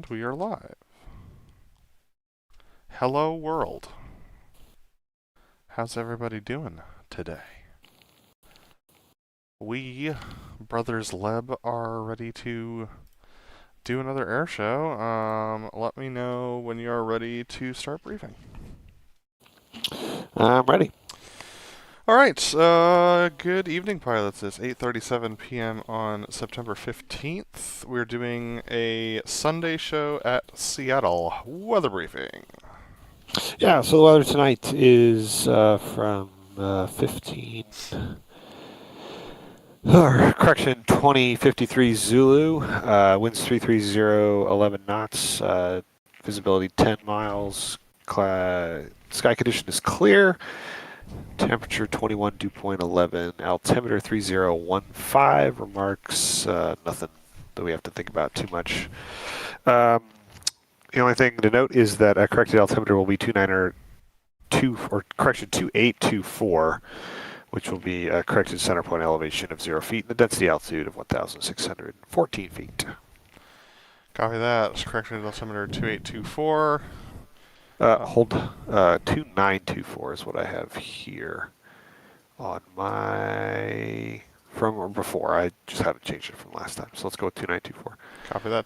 We are live. Hello world. How's everybody doing today? We, BrotherLeb, are ready to do another air show. Let me know when you are ready to start briefing. I'm ready. All right. Good evening, pilots. It's 8:37 p.m. on September 15th. We're doing a Sunday show at Seattle weather briefing. Yeah, so the weather tonight is from 15, correction, 2053 Zulu, winds 330, 11 knots, visibility 10 miles, sky condition is clear, temperature 21, dew point 11, altimeter 3015, remarks, nothing that we have to think about too much. The only thing to note is that a corrected altimeter will be 2824, which will be a corrected center point elevation of 0 feet and a density altitude of 1,614 feet. Copy that. It's corrected altimeter 2824. Hold 2924 is what I have here on my from before. I just haven't changed it from last time. So let's go with 2924. Copy that.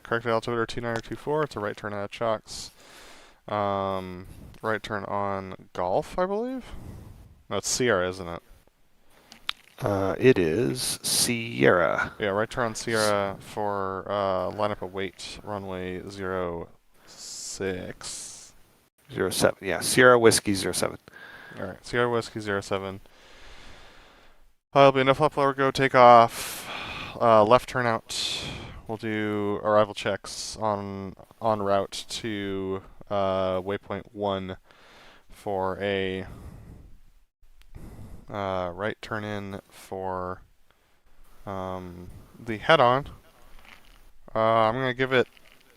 Corrected altimeter 2924. It's a right turn out of Chalks. Right turn on Golf, I believe. No, it's Sierra, isn't it? It is Sierra. Yeah, right turn on Sierra for lineup of weight runway 06. 07. Yeah, Sierra Whiskey 07. All right, Sierra Whiskey 07. There'll be enough up, lower go, take off. Left turn out. We'll do arrival checks en route to waypoint 1 for a right turn in for the head-on. I'm going to give it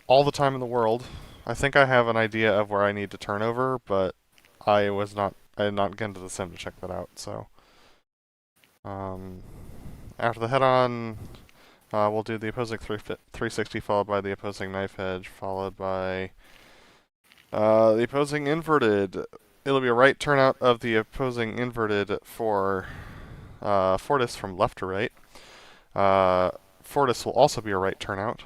all the time in the world. I think I have an idea of where I need to turn over, but I did not get into the sim to check that out, so. After the head-on, we'll do the opposing 360 followed by the opposing knife edge, followed by the opposing inverted. It'll be a right turnout of the opposing inverted for Fortis from left to right. Fortis will also be a right turnout.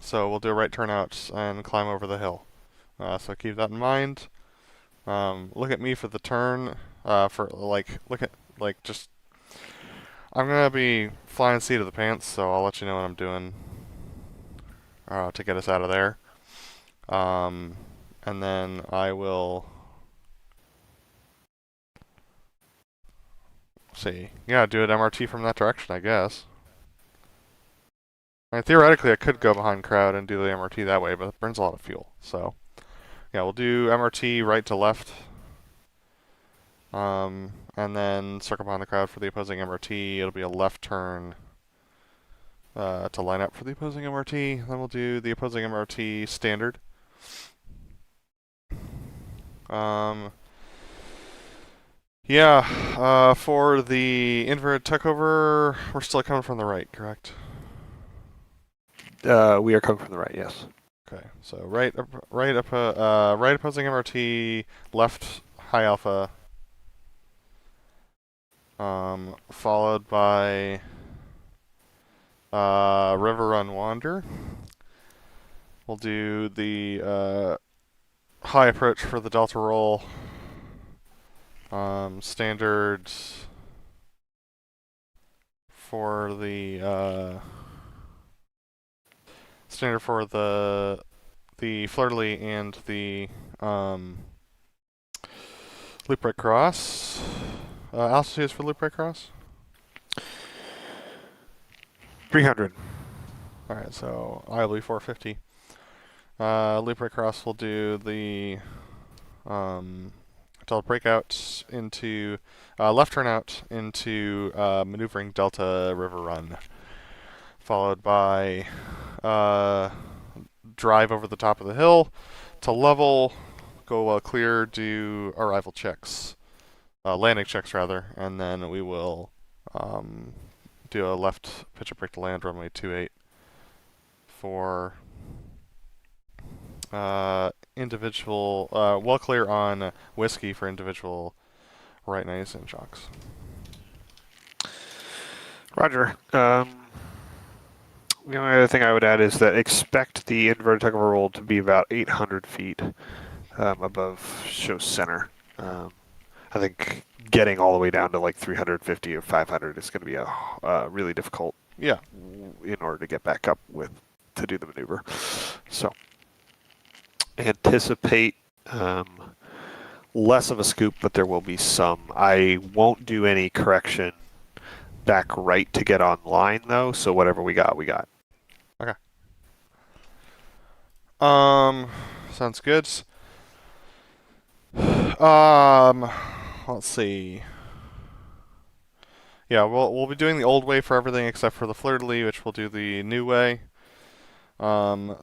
So we'll do a right turnout and climb over the hill. So keep that in mind. Look at me for the turn. Just. I'm gonna be flying seat of the pants, so I'll let you know what I'm doing to get us out of there. And then I will see. Yeah, do an MRT from that direction, I guess. I mean, theoretically, I could go behind crowd and do the MRT that way, but it burns a lot of fuel. So, yeah, we'll do MRT right to left. And then circle behind the crowd for the opposing MRT. It'll be a left turn to line up for the opposing MRT. Then we'll do the opposing MRT standard. For the inverted tuckover, we're still coming from the right, correct? We are coming from the right, yes. Okay, so right opposing MRT, left high alpha, followed by River Run Wander. We'll do the high approach for the delta roll. Standard for the fleur-de-lis and the loop right cross. Altitudes for loop right cross? 300. Alright, so ILB 450. Loop right cross will do the delta breakout into left turn out into maneuvering delta river run, followed by drive over the top of the hill to level, go clear, do arrival checks, landing checks rather, and then we will do a left pitch and brake to land runway 28 for individual, well clear on whiskey for individual right 90 shocks. Roger. The only other thing I would add is that expect the inverted takeover roll to be about 800 feet above show center. I think getting all the way down to like 350 or 500 is going to be really difficult. Yeah. In order to get back up to do the maneuver. So anticipate less of a scoop, but there will be some. I won't do any correction back right to get online though, so whatever we got, we got. Okay. Sounds good. Let's see. Yeah, we'll be doing the old way for everything except for the fleur-de-lis, which we'll do the new way. I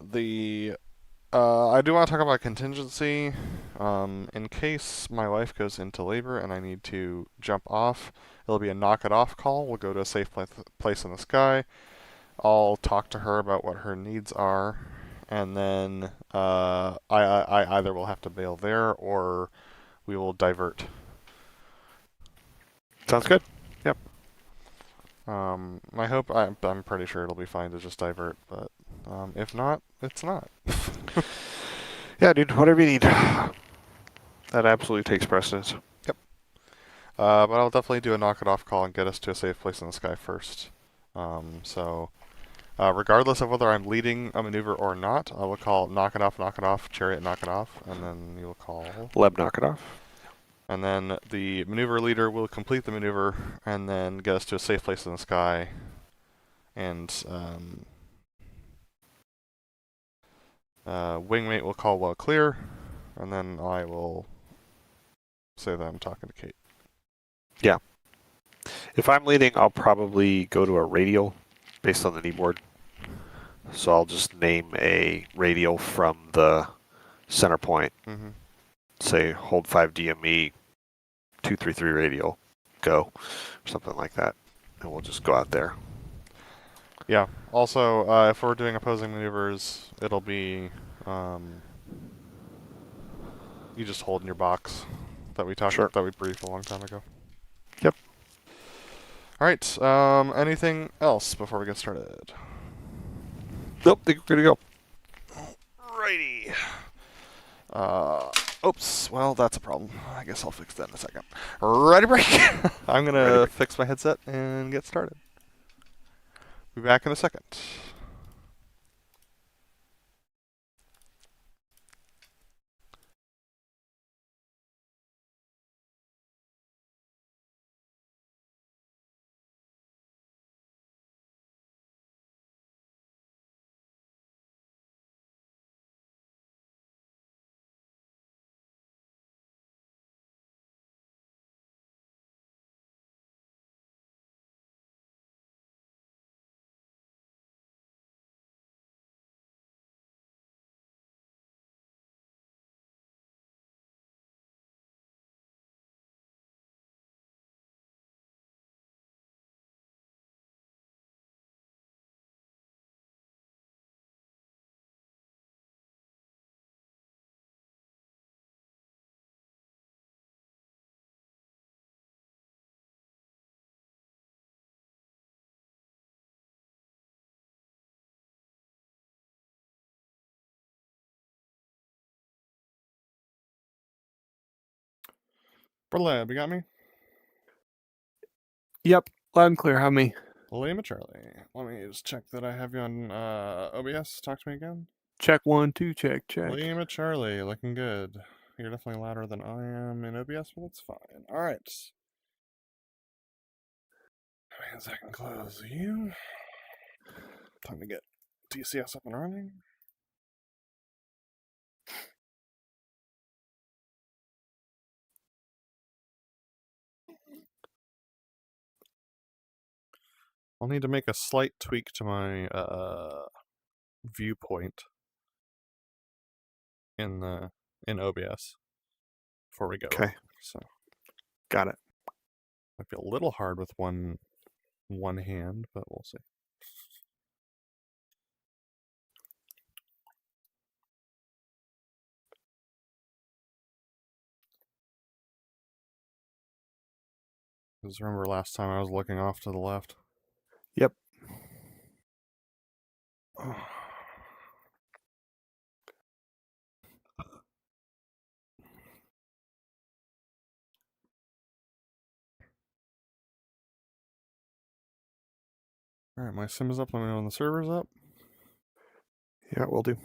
do want to talk about contingency. In case my wife goes into labor and I need to jump off, it'll be a knock it off call. We'll go to a safe place in the sky. I'll talk to her about what her needs are, and then I either will have to bail there or we will divert. Sounds good. Yep. My hope, I'm pretty sure it'll be fine to just divert, but if not, it's not. Yeah, dude, whatever you need. That absolutely takes precedence. Yep. But I'll definitely do a knock it off call and get us to a safe place in the sky first. Regardless of whether I'm leading a maneuver or not, I will call knock it off, chariot knock it off, and then you'll call Leb knock it off. And then the maneuver leader will complete the maneuver and then get us to a safe place in the sky. And wingmate will call well clear, and then I will say that I'm talking to Kate. Yeah. If I'm leading, I'll probably go to a radial based on the kneeboard. So I'll just name a radial from the center point. Mm-hmm. Say hold 5 DME, 233 radial, go, or something like that, and we'll just go out there. Yeah. Also, if we're doing opposing maneuvers, it'll be you just hold in your box that we that we briefed a long time ago. Yep. All right. Anything else before we get started? Nope, I think we're good to go. Righty. Oops. Well, that's a problem. I guess I'll fix that in a second. Ready, break. I'm gonna fix my headset and get started. Be back in a second. BrotherLeb, you got me? Yep, loud and clear. How me? Lima Charlie. Let me just check that I have you on OBS. Talk to me again. Check 1, 2, check. Lima Charlie, looking good. You're definitely louder than I am in OBS, but that's fine. All right. Means I can close you. Time to get DCS up and running. I'll need to make a slight tweak to my viewpoint in OBS before we go. Okay. So Got it. might be a little hard with one hand, but we'll see. Because remember last time I was looking off to the left. Yep. Alright, my sim is up. Let me know when the server's up. Yeah, will do.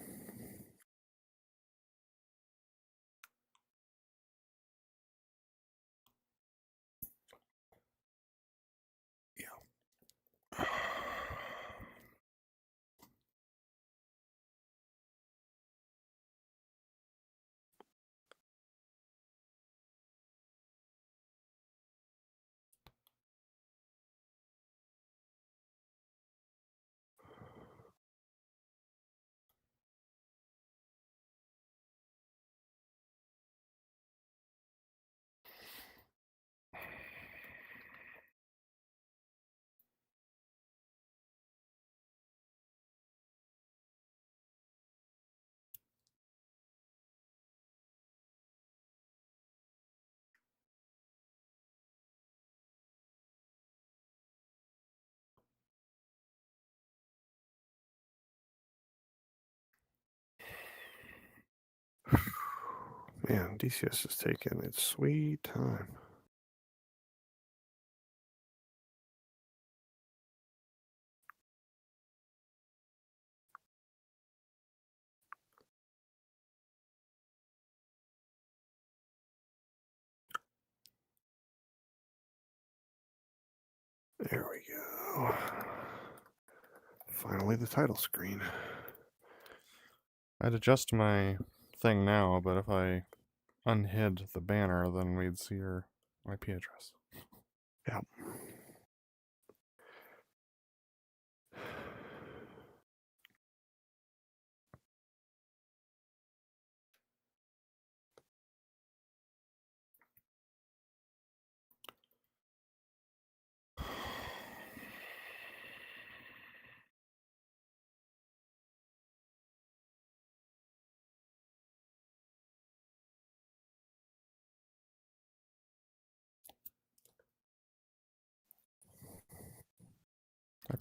Man, DCS is taking its sweet time. There we go. Finally, the title screen. I'd adjust my thing now, but if I unhid the banner, then we'd see your IP address. Yeah.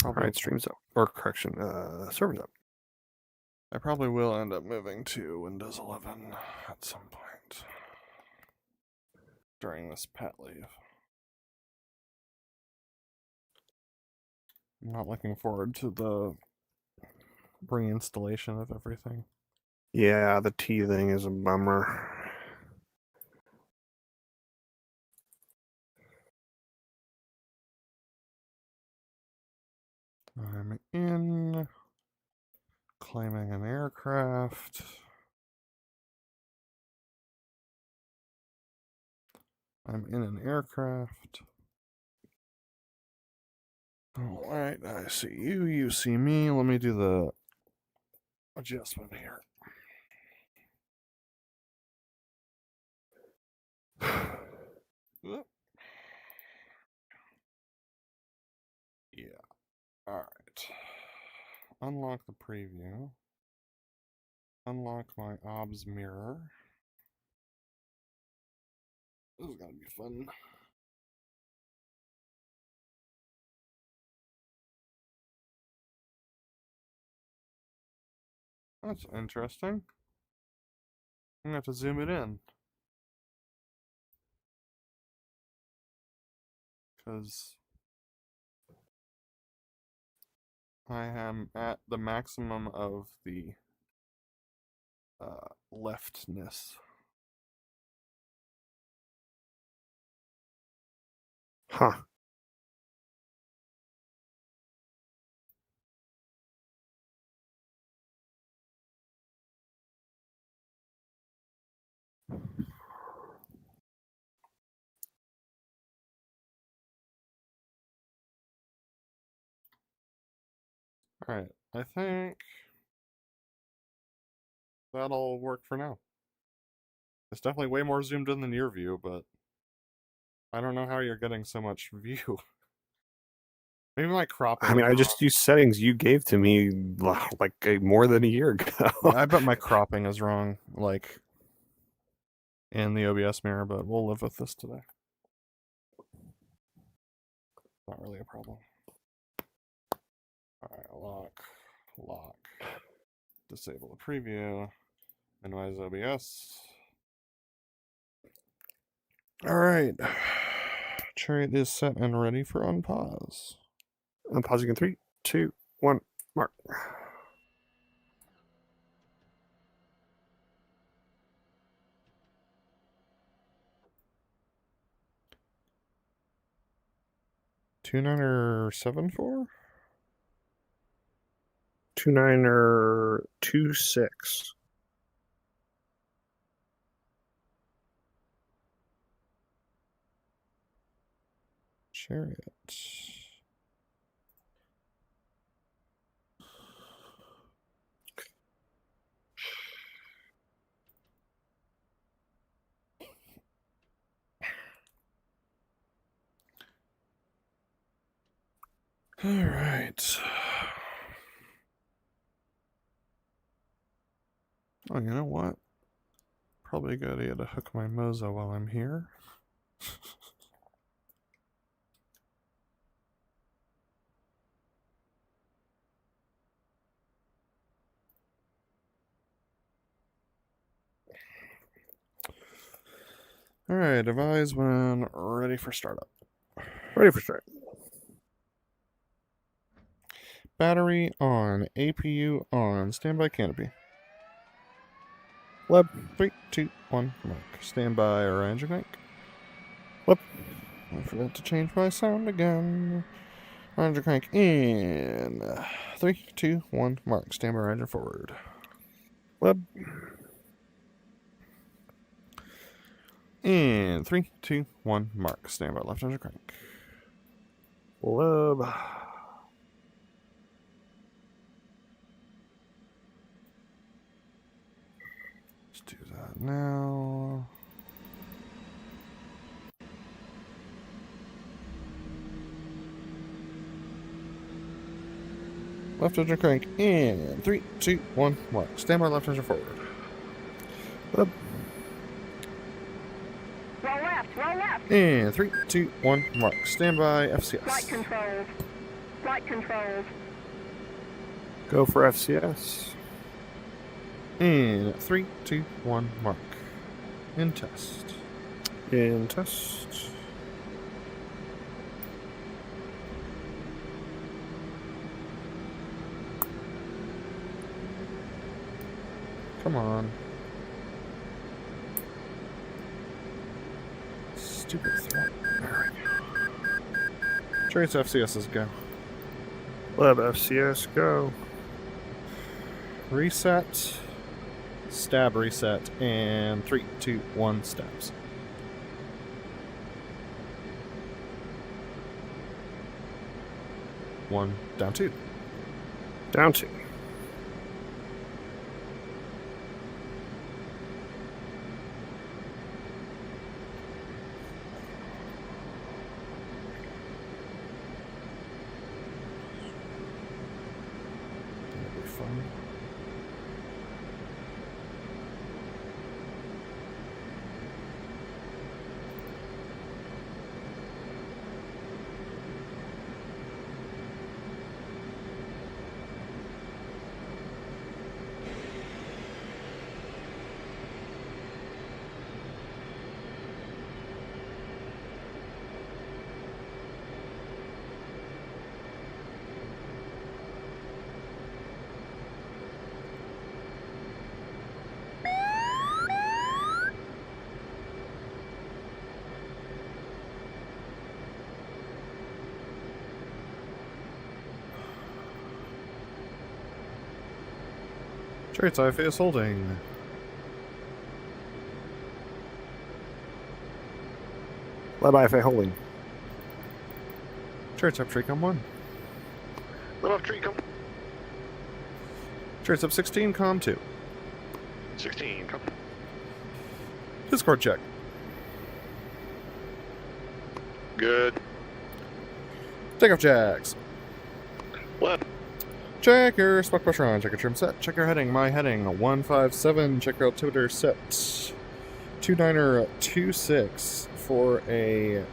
All right, stream's up. Or correction, server's up. I probably will end up moving to Windows 11 at some point during this pat leave. I'm not looking forward to the reinstallation of everything. Yeah, the T thing is a bummer. I'm in, claiming an aircraft. I'm in an aircraft. Alright, I see you, you see me. Let me do the adjustment here. Yeah. Alright. Unlock the preview. Unlock my OBS mirror. This is gonna be fun. That's interesting. I'm gonna have to zoom it in. Because I am at the maximum of the leftness. Huh. Alright, I think that'll work for now. It's definitely way more zoomed in than your view, but I don't know how you're getting so much view. Maybe my cropping. I mean, I just used settings you gave to me like more than a year ago. I bet my cropping is wrong, like in the OBS mirror, but we'll live with this today. Not really a problem. Alright, lock. Disable the preview. Minimize OBS. Alright. Chariot is set and ready for unpause. I'm pausing in 3, 2, 1, mark. Two 9-7-4? 2926. Chariot. All right. Oh, you know what? Probably a good idea to hook my Moza while I'm here. All right, devise when ready for startup. Ready for start. Battery on, APU on, standby canopy. Leb. 3, 2, 1, mark. Standby orange crank. Leb. I forgot to change my sound again. Orange crank in. 3, 2, 1, mark. Standby orange forward. Leb. In 3, 2, 1, mark. Standby left orange crank. Leb. Let's do that now. Left engine crank in 3, 2, 1, mark. Standby left engine forward. Leb. Roll left. In 3, 2, 1, mark. Standby FCS. Flight controls. Go for FCS. In 3, 2, 1, mark. In test. In test. Come on. Stupid threat. There we go. Trace FCS's go. Leb FCS, go. Reset. Stab reset. And 3, 2, 1, stabs. One, down 2. Down 2. That'll be fun. Chariot's IFA is holding. Leb IFA holding. Chariot's up Tricom 1. Let off tree, come. Chariot's up 16, Com 2. 16, come. Discord check. Good. Takeoff jacks. Left. Check your spot pressure on. Check your trim set. Check your heading. My heading 157. Check your altimeter set 2926 for a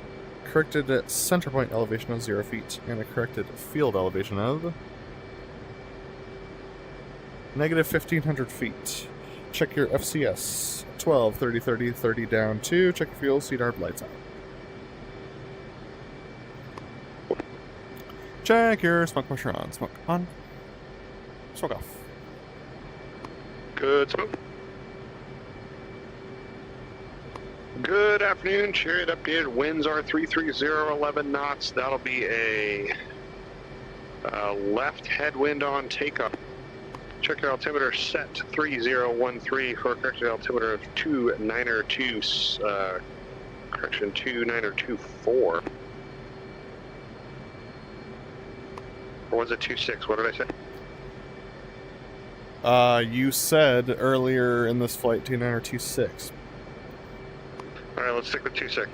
corrected center point elevation of 0 feet, and a corrected field elevation of negative 1,500 feet. Check your FCS. 12, 30, 30, 30 down 2. Check your fuel, CDARB lights out. Check your smoke pusher on. Smoke on. Smoke off. Good smoke. Good afternoon, Chariot updated. Winds are 330, 11 knots. That'll be a left headwind on takeoff. Check your altimeter set 3013 for a corrected altimeter of 2902, correction 2924. Or was it 26? What did I say? You said earlier in this flight 29 or 26. Alright, let's stick with 26.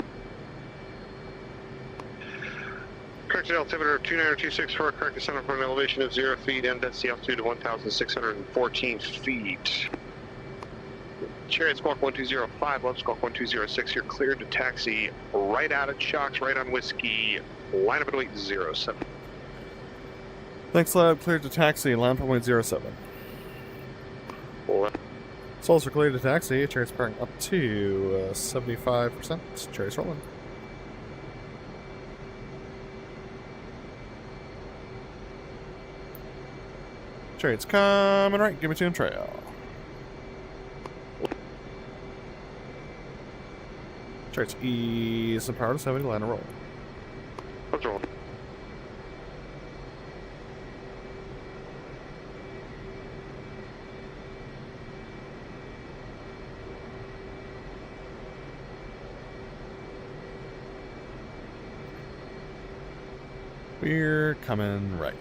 Corrected altimeter of 2926 for a corrected center point elevation of 0 feet and density altitude of 1,614 feet. Chariot Squawk 1205, left Squawk 1206, you're cleared to taxi right out at Shocks, right on Whiskey, line up at weight 07. Thanks, lab. Cleared to taxi. Line up at 07. Souls are cleared to taxi. Chariot's powering up to 75%. Chariot's rolling. Chariot's coming right. Give me 2 and trail. Chariot's ease and power to 70. Line and roll. Let's roll. We're coming right.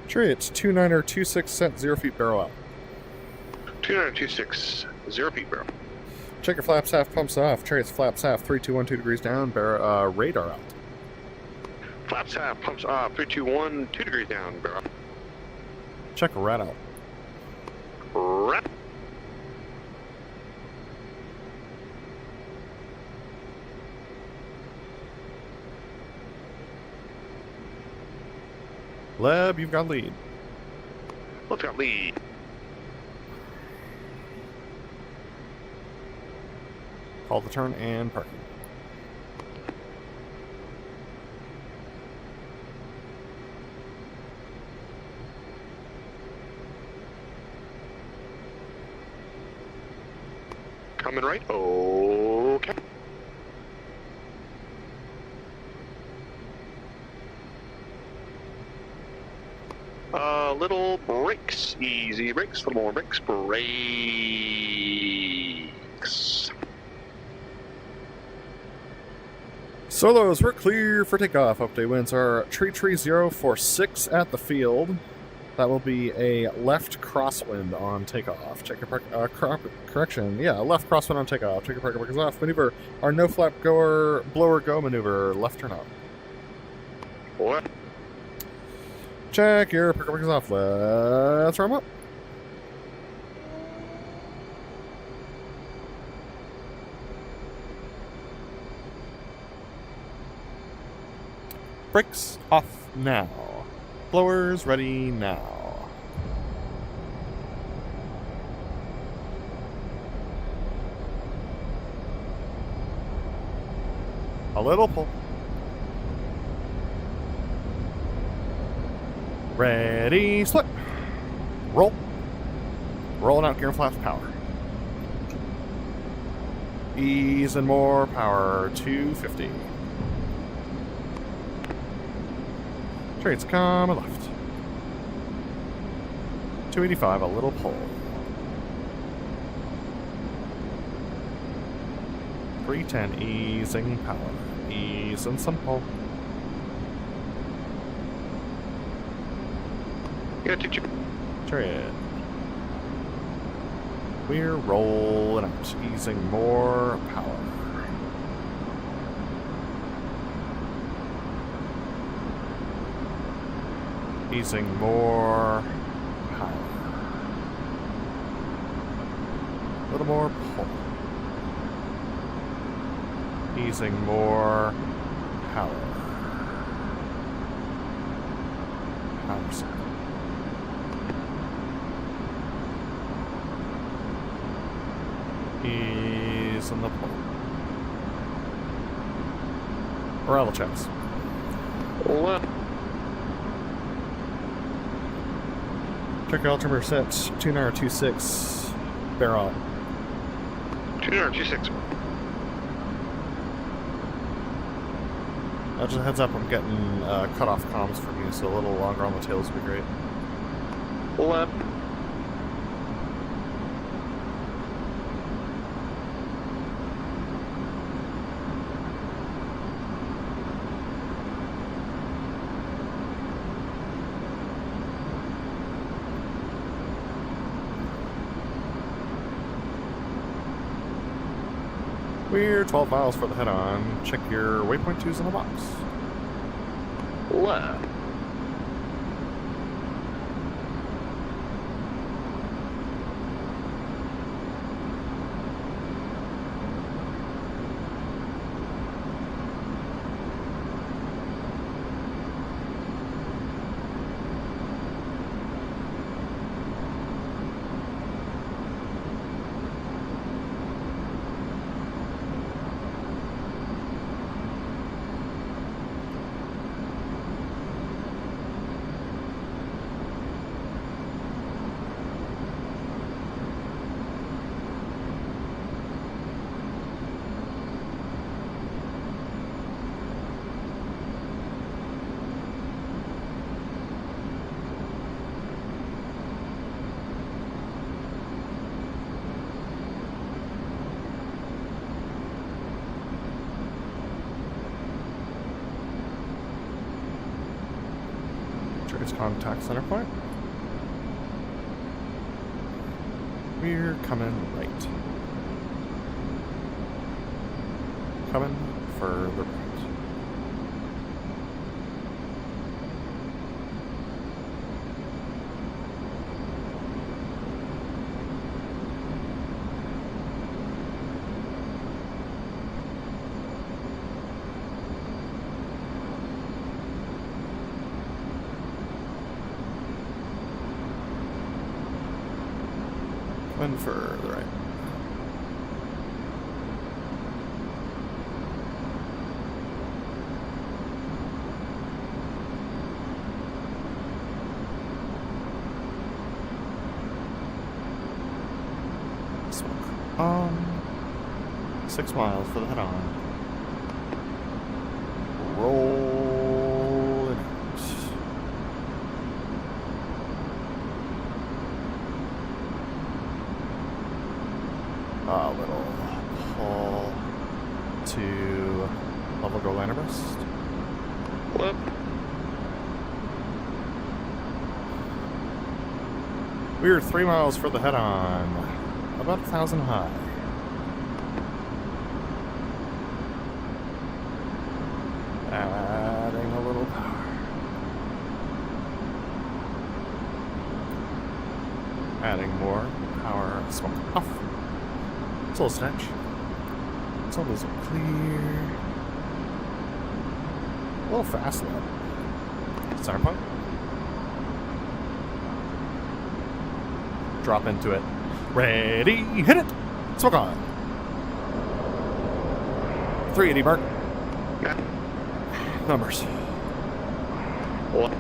Chariot's 2926 set 0 feet barrel out. 2926, 0 feet barrel. Check your flaps half, pumps off. Chariot's flaps half, 3212 degrees down, radar out. Flaps half, pumps off, 321, 2 degrees down, barrel. Check a rat out. Rat. Leb, you've got lead. Let's got lead. Call the turn and parking. Coming right. Okay. Little brakes. Easy brakes. Little more brakes. Brakes. Solos, we're clear for takeoff. Update winds are 33046 at the field. That will be a left crosswind on takeoff. Check your correction. Yeah, left crosswind on takeoff. Check your parking markers off. Maneuver our no flap blower go maneuver. Left turn up. What? Check your parking markers off. Let's ram up. Brakes off now. Blowers ready now. A little pull. Ready, slip. Roll. Rolling out gear flaps power. Ease and more power. 250. Chariot's coming left. 285, a little pull. 310, easing power. Ease and some pull. Yeah, teacher. Chariot. We're rolling out, easing more power. Easing more power. A little more pull. Easing more power. Power set. Ease in the pull. Arrival checks. Left. Check your altimeter sets. 2926. Bear on. 2926. Just a heads up, I'm getting cut-off comms from you, so a little longer on the tails would be great. Left. We're 12 miles for the head-on. Check your waypoint 2s in the box. Left. Trace contact center point. We're coming right. Coming for the right. Coming for the right. Smoke. 6 miles for the head on. Roll it out. A little pull to level go liner breast. Left. We're 3 miles for the head on. About 1,000 high. Adding a little power. Adding more power. Smoke off. It's a little snatch. It's almost clear. A little fast though. Center point. Drop into it. Ready, hit it! Smoke on. 380 mark. Yeah. Numbers. Left.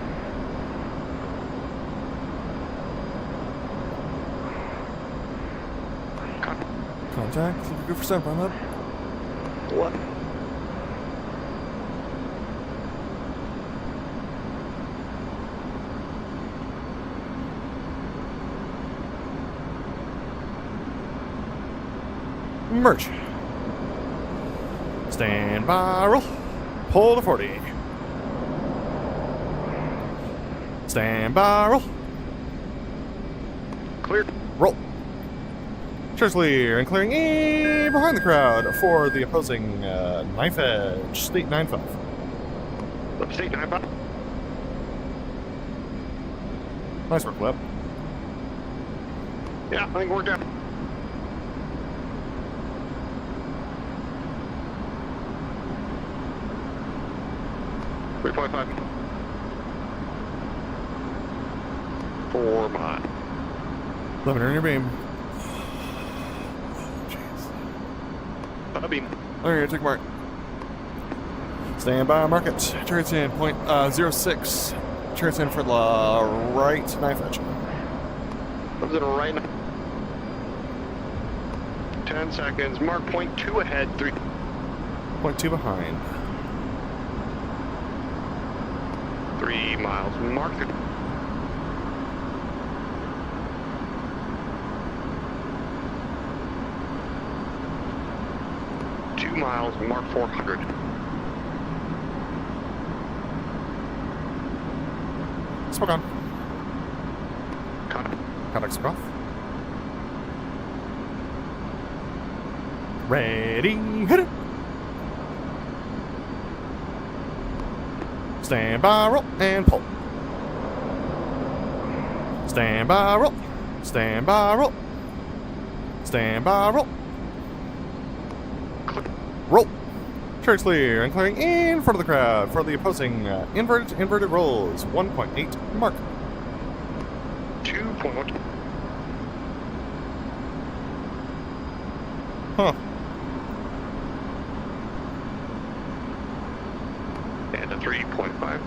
Contact. Looking good for center point, lab. Left. Merge. Stand by, roll. Pull to 40. Stand by, roll. Clear. Roll. Cheers clear and clearing in behind the crowd for the opposing knife edge. State 9-5. Left state 95. Nice work, Leb. Yeah, I think it worked out. .5. 4 miles. 11 in your beam. Beam. There you go, take mark. Stand by, mark it. Chariots in, point 06. Chariots in for the right knife edge. Comes in right now. 10 seconds. Mark point 2 ahead. 3. Point 2 behind. 3 miles. Mark 3. Miles, mark 400. Smoke on. Contact. Contact smoke off. Ready, hit it. Stand by, roll, and pull. Stand by, roll. Stand by, roll. Stand by, roll. Roll. Church clear and clearing in front of the crowd for the opposing inverted rolls. 1.8 mark. 2.1. Huh. And a 3.5.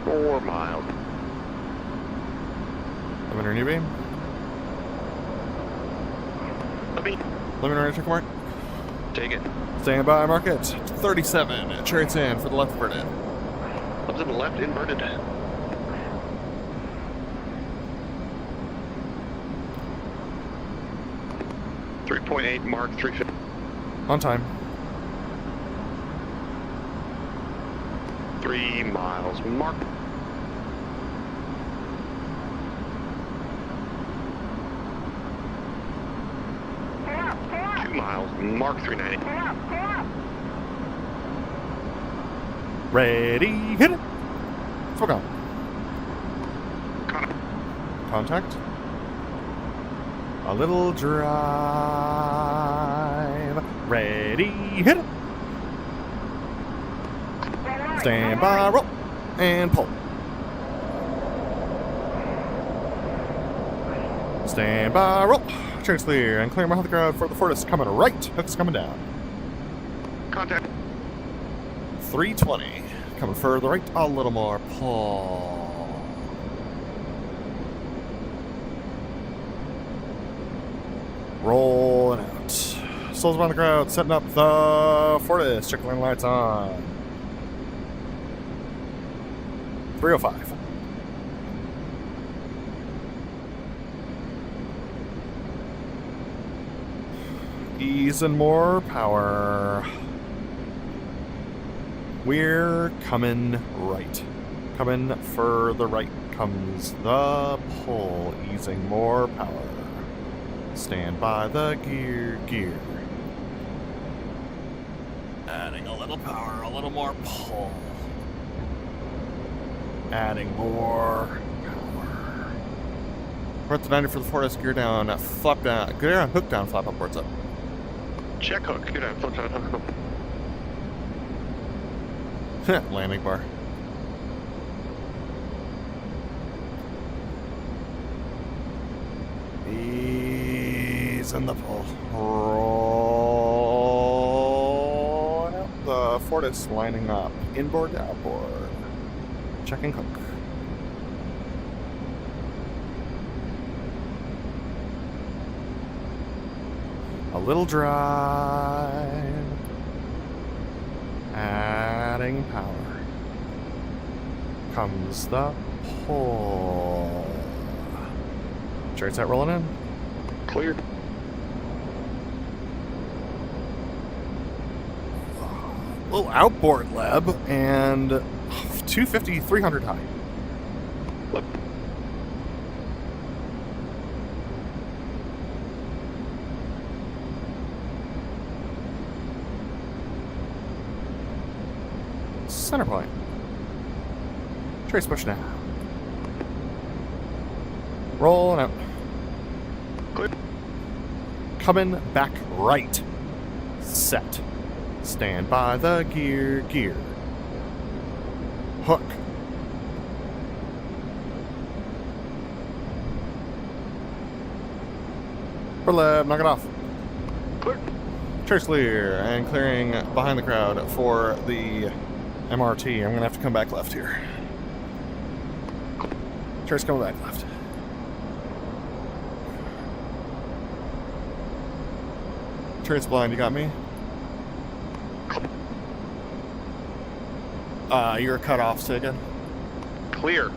4 miles. I'm in new beam. Preliminary check mark. Take it. Stand by, mark it. 37. Chariots in for the left inverted. Up to the left inverted. .8 mark 350. On time. 3 miles. Mark. Miles, mark 390. Ready, hit it. Smoke on. Contact. A little drive. Ready, hit it. Stand by, roll, and pull. Stand by, roll. Church clear and clear my the crowd for the Fortis coming right. Hook's coming down. Contact. 320. Coming further right. A little more pull. Rolling out. Souls around the crowd. Setting up the Fortis. Check lane lights on. 305. Ease and more power. We're coming right. Coming further right comes the pull. Easing more power. Stand by the gear. Adding a little power, a little more pull. Adding more power. We're at the 90 for the Fortis. Gear down, flap down. Gear down, hook down, flap upwards up. Check hook. Good on. Flip down. Landing bar. Ease in the pull. Roll out. The Fortis lining up. Inboard to outboard. Checking hook. A little drive. Adding power. Comes the pull. Chariot set rolling in. Clear. Little outboard leb and 250, 300 high. Left. Center point. Trace push now. Rolling out. Clear. Coming back right. Set. Stand by the gear. Hook. BrotherLeb, knock it off. Clear. Trace clear, and clearing behind the crowd for the MRT. I'm gonna have to come back left here. Trace coming back left. Trace blind, you got me? You're cut off, say again? Clear.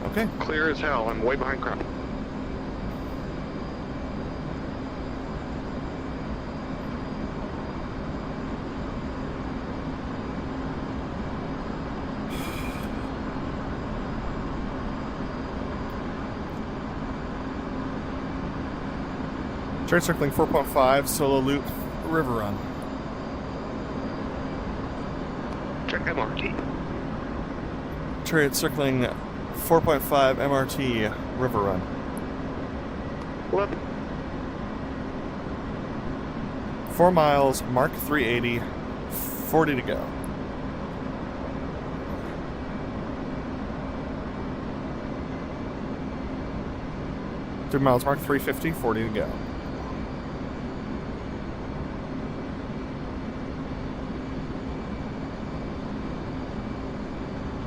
Okay. Clear as hell. I'm way behind crowd. Trace circling 4.5, solo loop, river run. Check MRT. Trace circling 4.5 MRT, river run. Left. 4 miles, Mark 380, 40 to go. Three miles, Mark 350, 40 to go.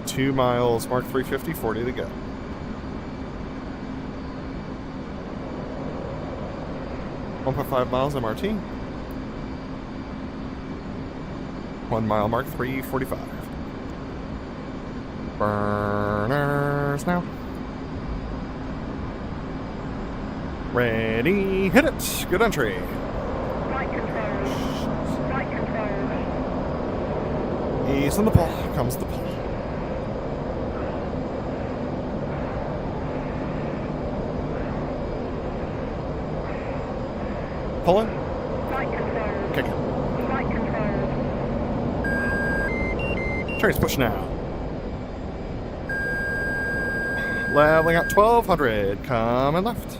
Two miles, Mark 350, 40 to go. .5 miles MRT. 1 mile, Mark 345. Burners now. Ready, hit it. Good entry. Flight controls. Flight controls. Ease on the pull. Comes the pull. Pulling. Flight controls. Kick it. Flight controls. Trace push now. Leveling out 1200. Coming left.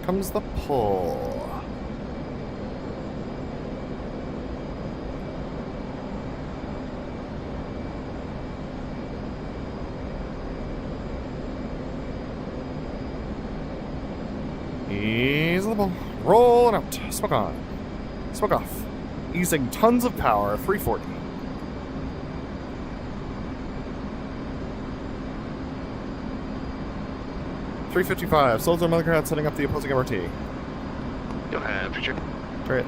Comes the pull. Ease the pull. Rolling out. Smoke on. Smoke off. Easing tons of power. 340. .355. Soldier Mother Crowd setting up the opposing MRT. Go ahead, picture. Try it.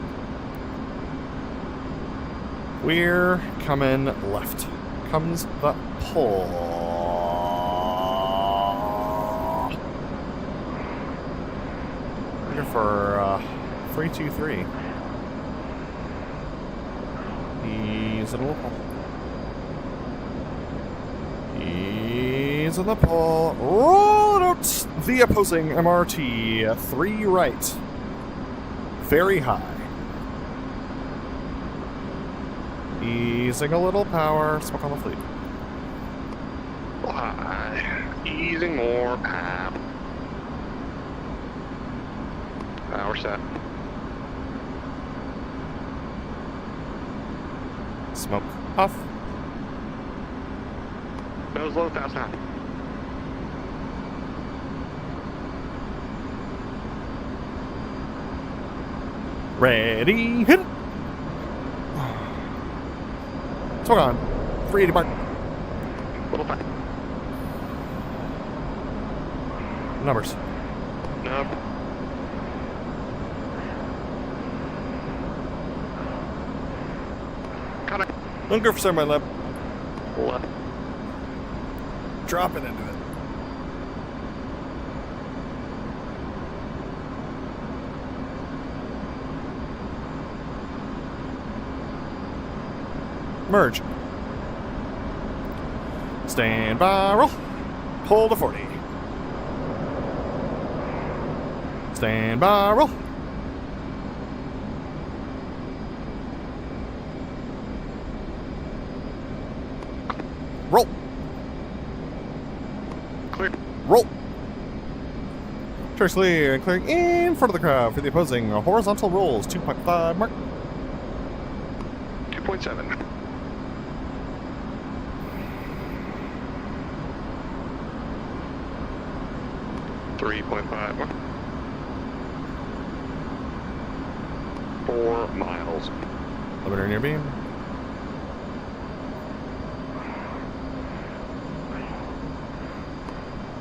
We're coming left. Comes the pull. Here for 323. He's in a little pull. He's in the pull. Roll it out. The opposing MRT. 3 right. Very high. Easing a little power. Smoke on the fleet. High. Easing more power. Power set. Smoke off. Nose low, fast now. Ready, hit it. Smoke on. 380 mark. Little fast. Numbers. No. Cut it. Don't go for semi-lap. Left. Drop it into it. Merge. Stand by, roll. Pull to 40. Stand by, roll. Clear. Roll. Trace clear and clearing in front of the crowd for the opposing horizontal rolls. 2.5 mark. 2.7. 3.5 mark. 4 miles. Limiter near beam.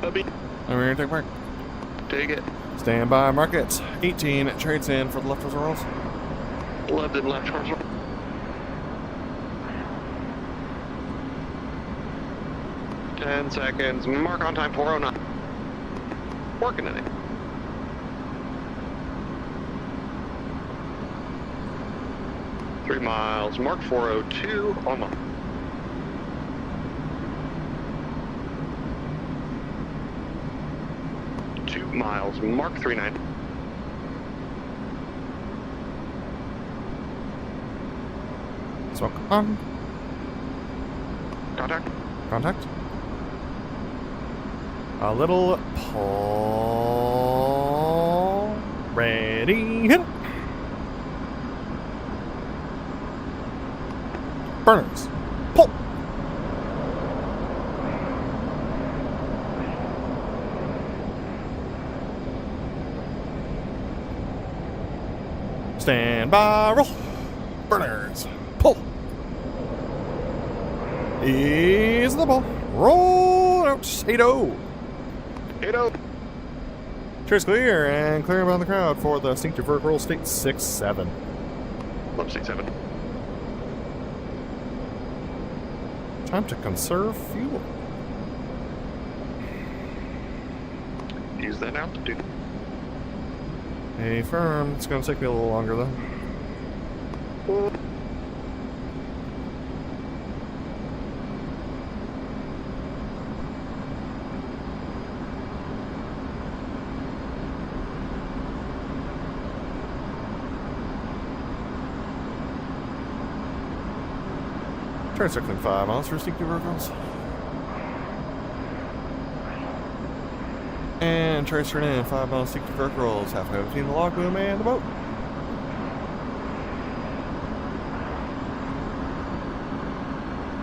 Bubby. And we're gonna take mark. Take it. Stand by market. 18 trades in for the left horizontal rolls. Left and left horizontal. Ten seconds. Mark on time 409. Working at it. Three miles. Mark 402. Almost. Miles, Mark 39. Smoke on. Contact. Contact. A little pull. Ready, hit. Burners. Pull. Stand by, roll. Burners. Pull. Ease the ball. Roll out. 8-0. 8-0. Trace clear and clearing around the crowd for the instinctive vertical roll state 6-7. Left state 7. Time to conserve fuel. Use that altitude. Hey, firm. It's going to take me a little longer, though. Turn circling 5 miles for instinctive verticals. And transferring in 5 miles instinctive verticals, halfway between the logboom and the boat.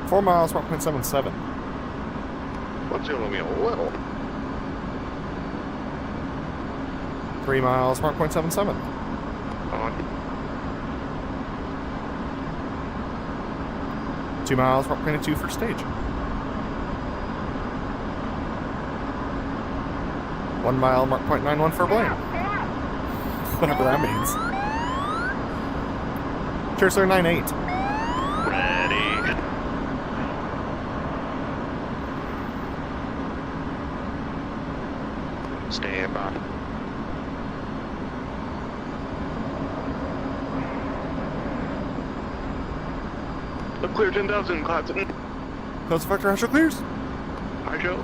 Four miles, 1.77. Let's go me a little. 3 miles, 1.77. On. 2 miles, 1.2 for stage. 1 mile, mark 0.91 for blame. Whatever that means. Cursor 9-8. Ready. Stand by. Look clear 10,000, clouds. Close effector, Astro clears. Hi, Joe.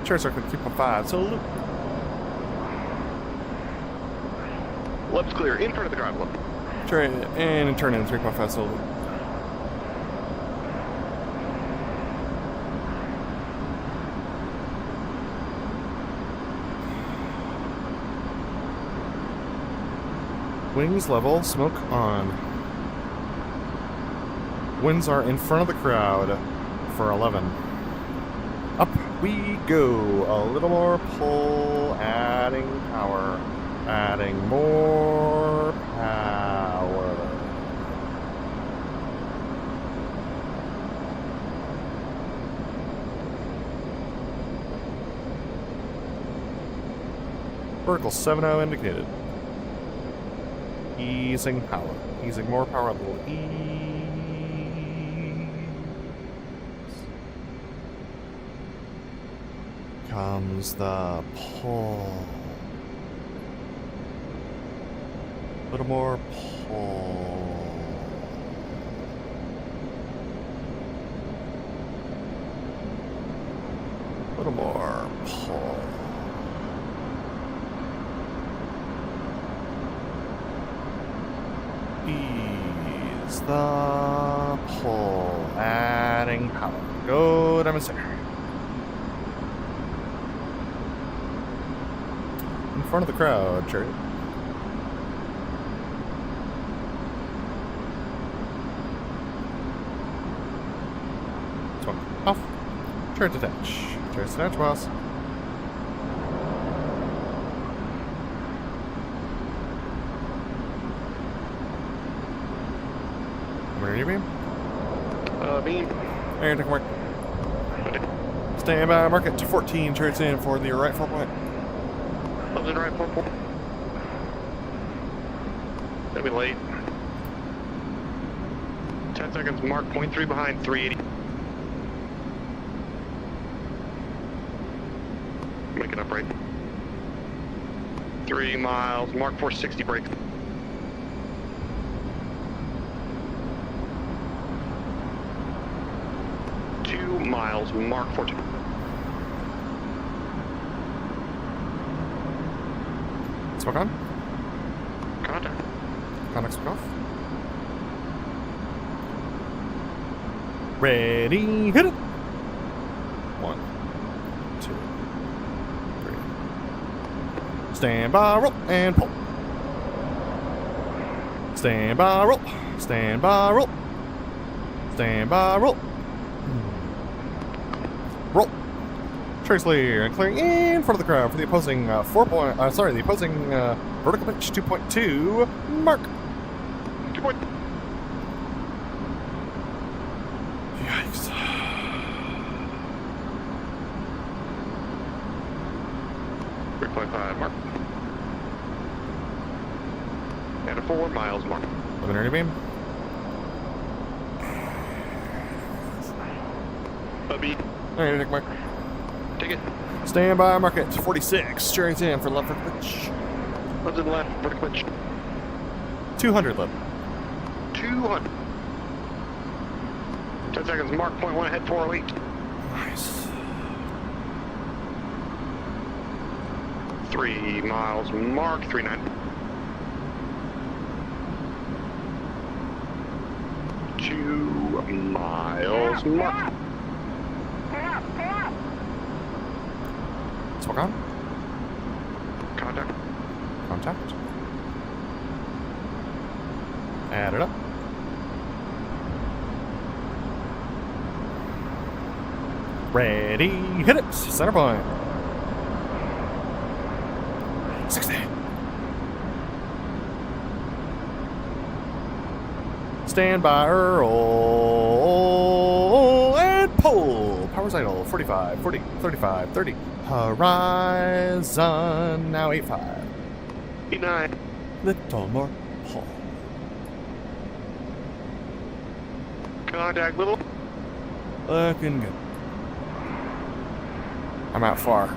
Church circle 3.5, so loop. Left's clear, in front of the drive left. And turn in 3.5, so loop. Wings level, smoke on. Winds are in front of the crowd for 11. Up we go. A little more pull, adding power. Adding more power. Vertical 7-0 indicated. Easing power. Easing more power, a little ease. Comes the pull. A little more pull. A little more pull. Ease the pull. Adding power. Go demonstrator. front of the crowd, Chariot. Smoke off. Chariot detach. Chariot detach, boss. Where beam? Beam. Air take mark. Stand by, mark it to 14. Chariots in for the right 4 point. Left and right, 4 point. That'll be late. 10 seconds, mark, 0.3 behind, 380. Make it up right. 3 miles, mark 460 brake. 2 miles, mark 42. Smoke on. Contact. Contact smoke off. Ready, hit it! 1, 2, 3. Stand by, roll, and pull. Stand by, roll. Stand by, roll. Stand by, roll. Roll. Trace clear and clearing in front of the crowd for the opposing the opposing vertical pitch 2.2 mark. 2 point. Yikes. .5 mark. And a 4 miles mark. Luminary beam. A beat. Alright, take mark. Take it. Stand by, mark it. 46. Chariots in for left vertical pitch. Left and left, vertical pitch. 200 left. 200. 10 seconds, mark, 0.1 ahead, 408. Nice. 3 miles, mark, 39. 2 miles, mark. Smoke on. Contact. Contact. Add it up. Ready, hit it. Center point. 60. Stand by, roll, and pull. Power idle, 45, 40, 35, 30. Horizon, now 85. 89. Little more pull. Contact, little. Looking good. I'm out far.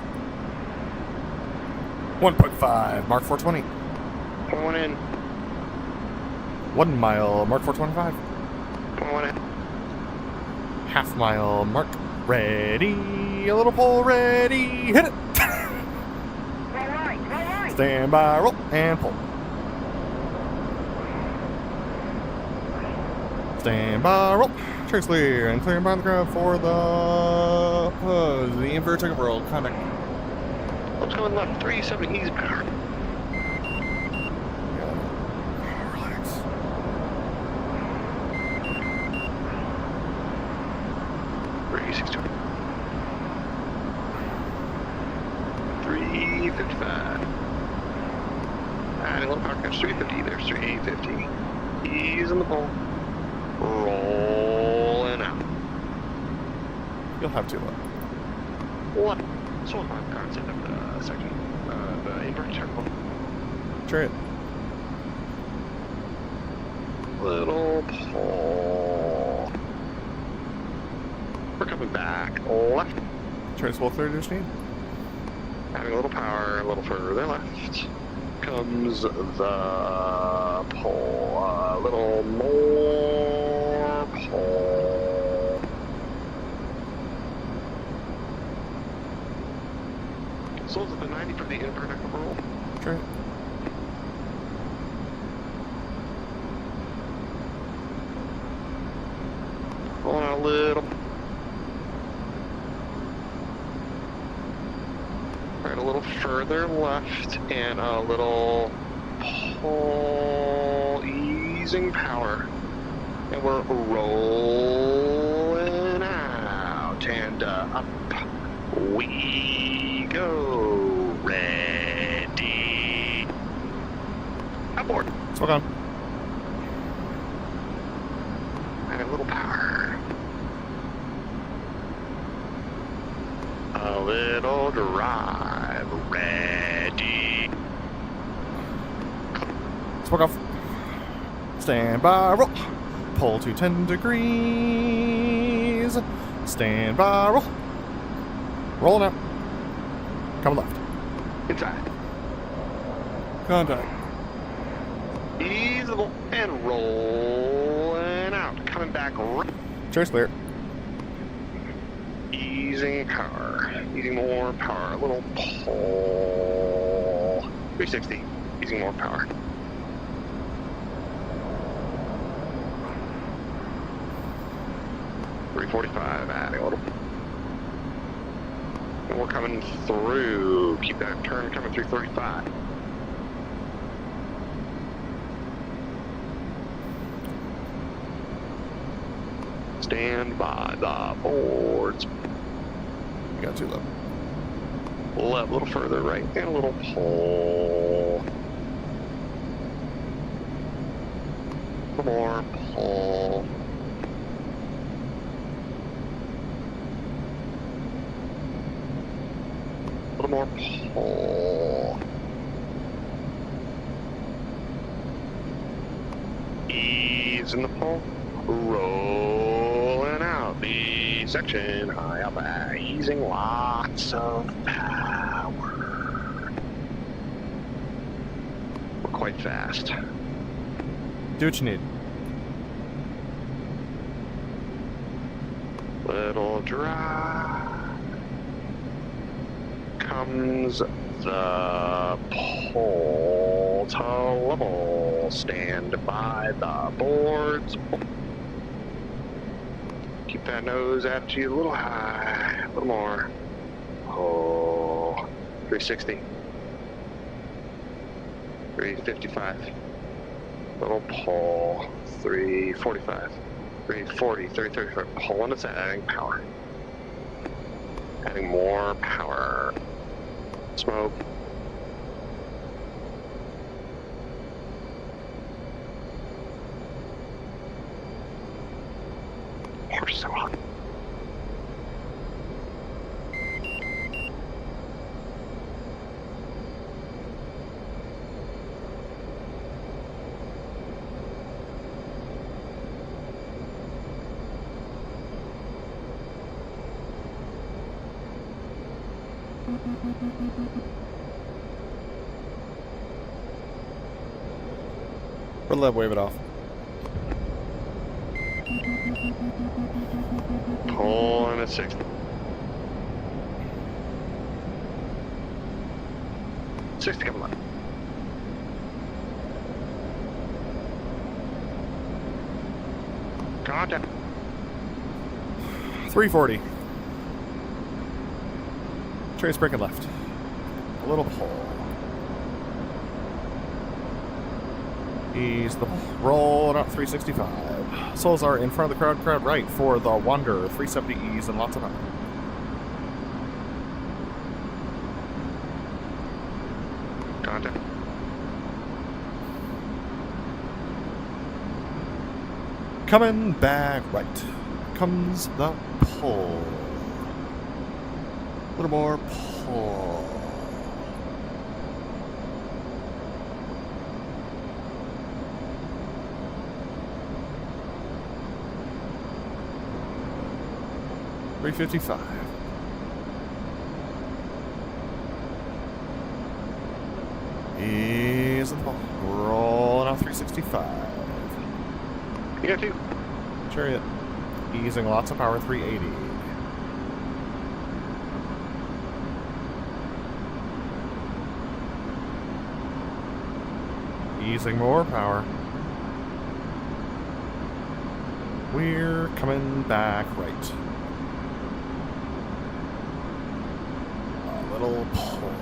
1.5, mark 420. 0.1 in. 1 mile, mark 425. 0.1 in. Half mile, mark. Ready, a little pull, ready, hit it. Roll right, roll right. Stand by, roll, and pull. Stand by, roll. Trace clear, and clearing by the crowd for the inverted takeoff roll. Contact. Let's go in left, 370, easy power. Relax. Easy 355. Adding a little power catch, 350, there's 350. Ease in the pole. Rolling out. You'll have to look. What? So on my cards end of the section. The inverted circle. Try it. Little pull. We're coming back. Left. Try to swell through your steam. Adding a little power, a little further left. Comes the pull. A little more pull. So is it the 90 for the inverted roll? Try it. Rolling out a little. Right, a little little further left and a little pull, easing power. And we're rolling out and up we go. Ready. Aboard. Smoke on. And a little power. A little drive. Ready. Smoke off. Stand by, roll. Pull to 10 degrees. Stand by, roll. Rolling out. Coming left. Inside. Contact. Easable and rolling out. Coming back right. Chase clear. Easing power. Using more power. A little pull. 360. Using more power. .345. Adding a little. And we're coming through. Keep that turn coming through 35. Stand by the boards. You got too low. Left, a little further right, and a little pull. A little more pull. A little more pull. Ease in the pull. Rolling out the section high up, easing lots of power. We're quite fast. Do what you need. Little drive. Comes the pull to level. Stand by the boards. Keep that nose at you a little high, a little more. Oh, 360. 355. Little pull. 345. 340, 335. Pulling us out, adding power. Adding more power. Smoke. We're so hot. BrotherLeb, wave it off. Pulling at 60. 60 coming up. Contact. 340. Trace braking left. A little pull. Ease the roll out 365. Souls are in front of the crowd right for the Wonder. 370 ease and lots of power. Contact. Coming back right. Comes the pull. A little more pull. $355. Ease the pull. Rolling out 365. You got two. Chariot. Easing lots of power, 380. Easing more power. We're coming back right. A little pull.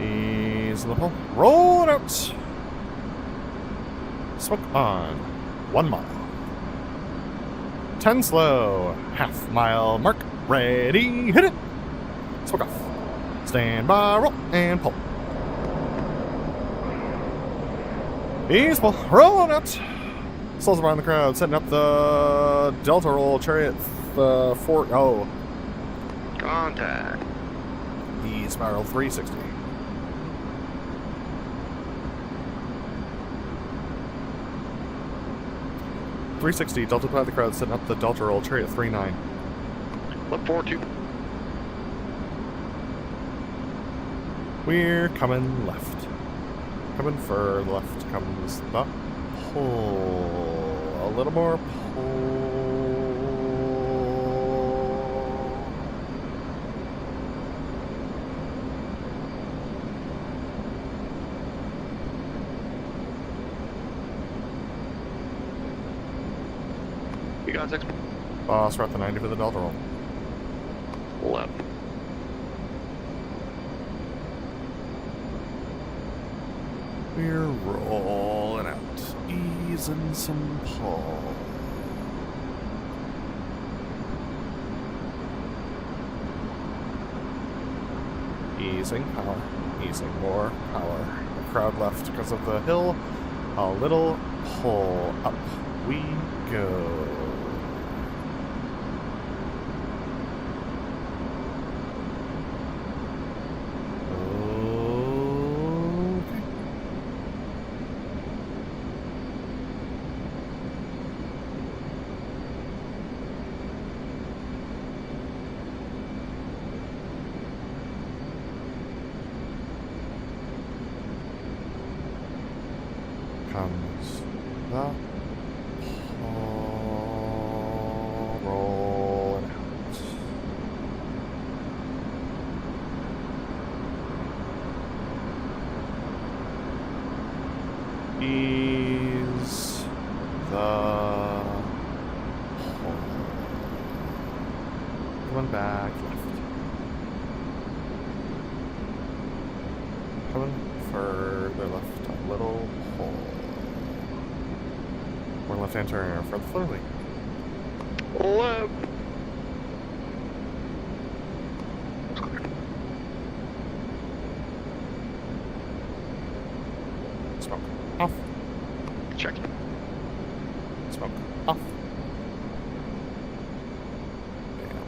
Ease in the pull. Roll it out. Smoke on. 1 mile. 10 slow. Half mile mark. Ready. Hit it. Smoke off. Stand by. Roll and pull. Ease pull. Roll it out. Slows around the crowd. Setting up the Delta roll. Chariot 4. Contact. Ease spiral 360. Delta by the crowd, setting up the Delta roll, Chariot 39. Left 42. We're coming left. Coming for the left comes the pull. A little more pull. You got 6. Boss, we're at the 90 for the Delta roll. Left. We're rolling out. Easing some pull. Easing power. Easing more power. The crowd left because of the hill. A little pull. Up we go. Comes the pull, roll it out. Ease the pull. Coming back left. Coming further left, a little pull. One left-hand turn for the flurry. Left. Smoke off. Check. Smoke off. Damn.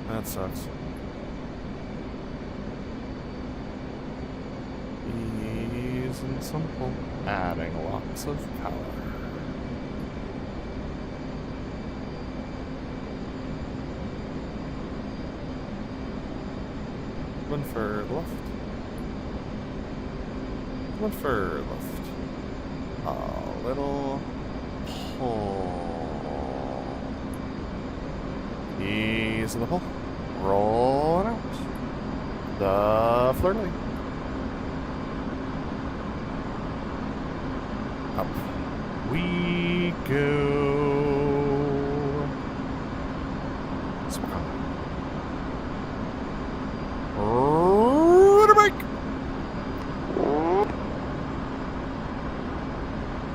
That sucks. Ease and some pull. Adding lots of power. One for left. One for left. A little pull. Ease of the pull. Roll it out. The flirty. Up we go. Smoke on. Rudder brake.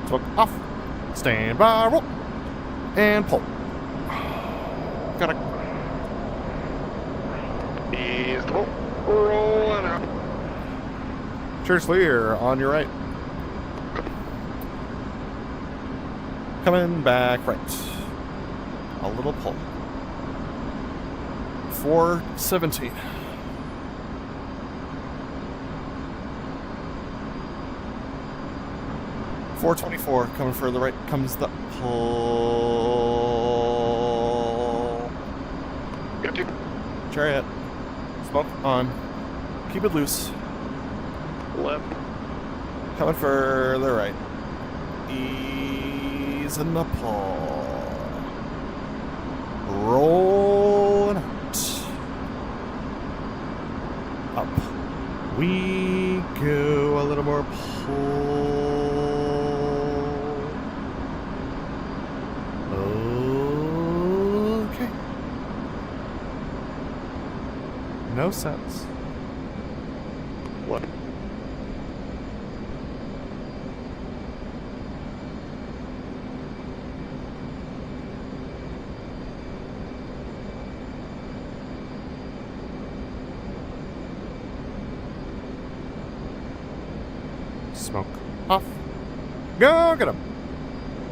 Smoke off. Stand by, roll, and pull. Got it. Ease the pull. Rolling out. Cheers, clear on your right. Coming back right. A little pull. 417. .424 coming further right comes the pull. Got 2. Chariot. Smoke on. Keep it loose. Left. Coming further right. Ease in the pull. Rolling out. Up we go. A little more pull. Okay. No sense. Smoke. Off. Go get him.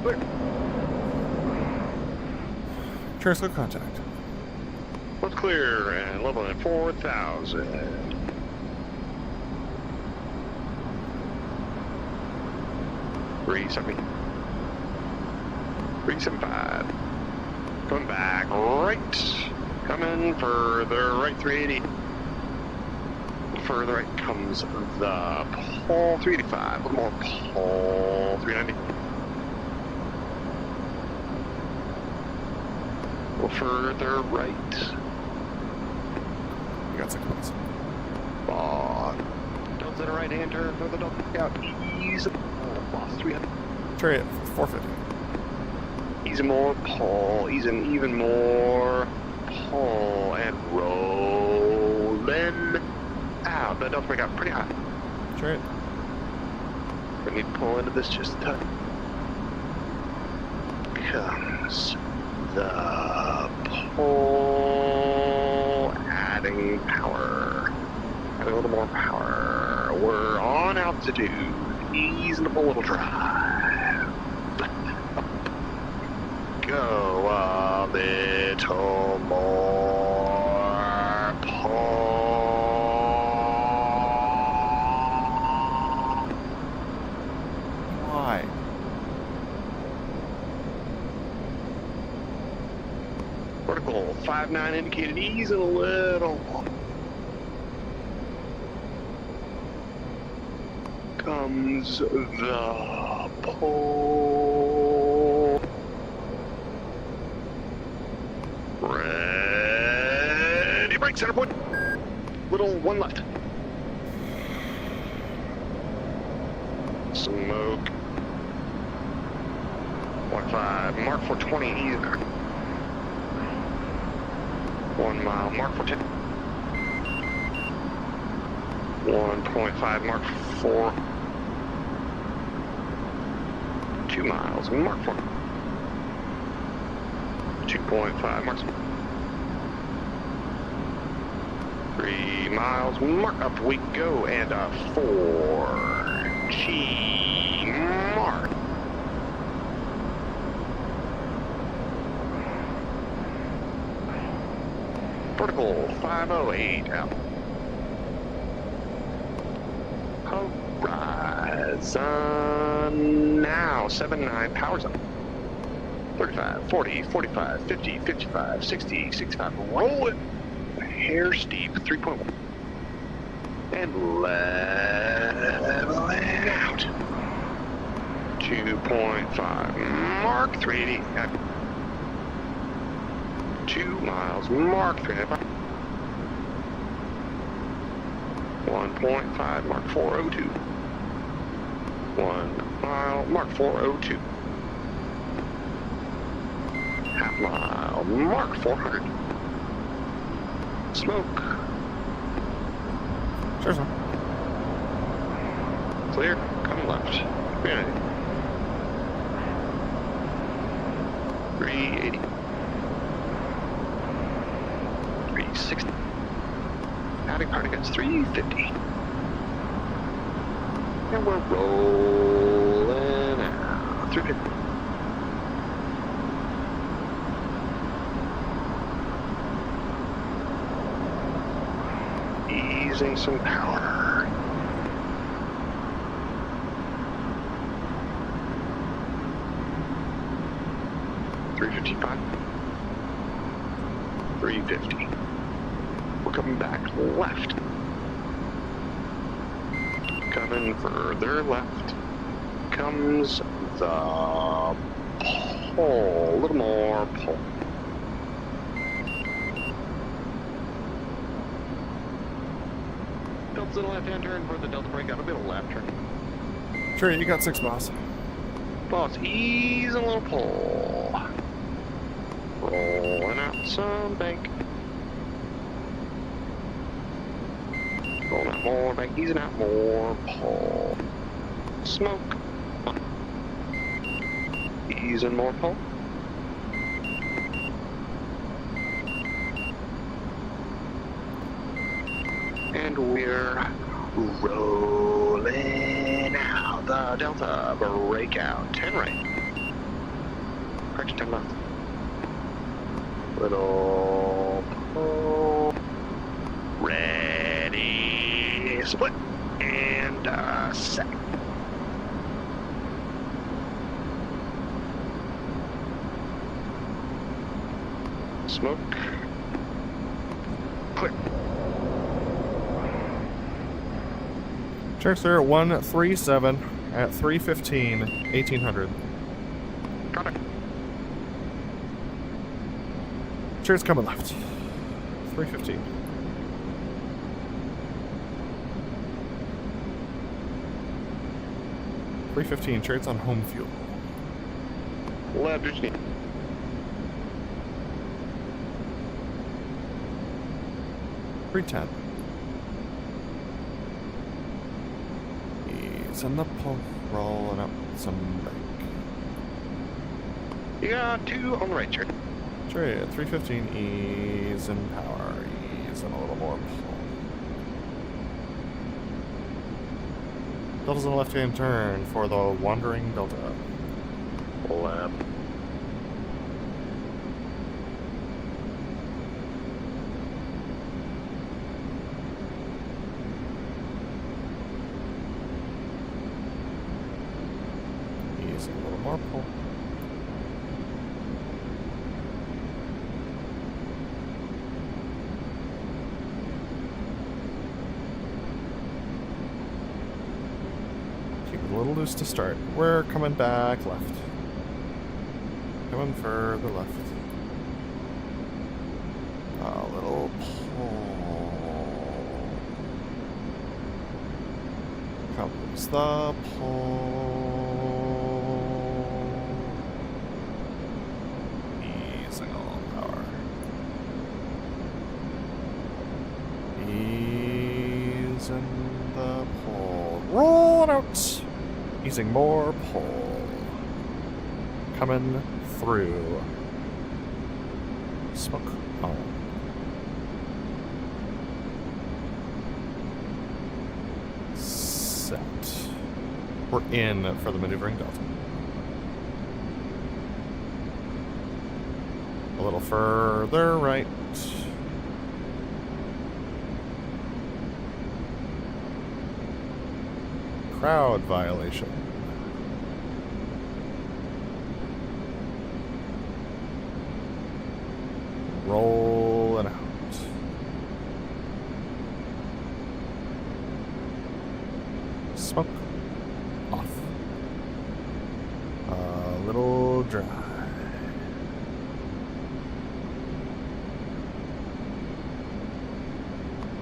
Clear. Chariot's good contact. What's clear and level at 4,000. $370. $375. Coming back right. Coming further right, 380. Further right comes the pole, 385. A little more pole, 390. A little further right. You got 6 minutes. Don't set a right hand turn for the double out. Ease. Oh, lost 300. Chariot, 450. Easy more pull. Easing even more pull and rolling out. The delta break out pretty high. Chariot. We need to pull into this just a touch. Comes the pull, adding power. Adding a little more power. We're on altitude. Easing the pull, little drive. Go a little more pull. Why? Vertical 5-9 indicated, easing a little. Comes the pole. Ready, break, center point. Little one left. Smoke. 1.5, mark 420, either. 1 mile, mark 410. 1.5, mark 4. 2 miles, mark 4. 2.5, mark 3 miles, mark up we go, and a 4G mark. Vertical 508 out. Horizon now 79 powers up. 35, 40, 45, 50, 55, 60, 65. Roll it. Hair steep 3.1. And level it out. 2.5. Mark 380. 2 miles. Mark 395. 1.5. Mark 402. 1 mile. Mark 402. Half mile. Mark 400. Smoke. Sure, sir. Clear. Come left. 390. 380. 360. Adding party gets 350. And we're rolling out. 350. Easing some power. $355. $350. We're coming back left. Coming further left comes the pole. A little more pole. Delta's in a left-hand turn for the Delta breakout. A bit of left turn. Chariot, you got 6 miles. Boss, ease a little pull. Rolling out some bank. Rolling out more bank, easing out more pull. Smoke. Easing more pull. And we're rolling out. the Delta, breakout, 10 right. Correction, 10 left. Little pull. Ready, split, and set. Smoke. Clear. Checks there at 137 at 315, 1800. Contact. Chairs coming left. 315. Chairs on home fuel. Left, what you need? .310. He's in the pull, rolling up some brake. You got 2 on the right, sir. Chariot, 315, ease in power, ease in a little more pull. Delta's on the left-hand turn for the wandering Delta. Left. Ease in a little more pull. A little loose to start. We're coming back left. Coming further left. A little pull. Comes the pull. Easing a little power. Easing the pull. Roll it out. Easing more pull. Coming through. Smoke on. Set. We're in for the maneuvering Delta. A little further right. Crowd violation. Roll it out. Smoke off. A little dry.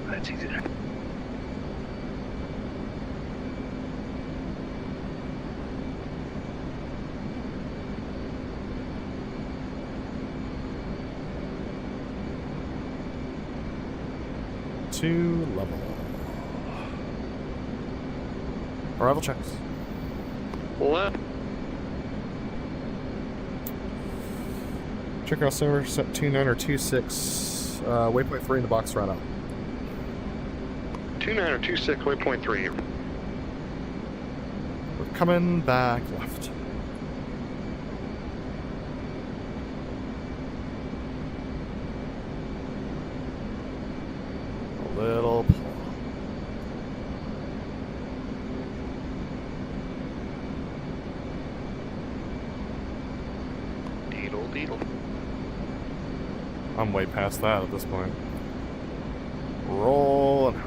That's easy. 2 level. Arrival checks. Left. Check out server set 29 or 26. Waypoint 3 in the box right up. 29 or 26, waypoint 3. We're coming back left. A little pull. Deedle, deedle. I'm way past that at this point. Roll it out.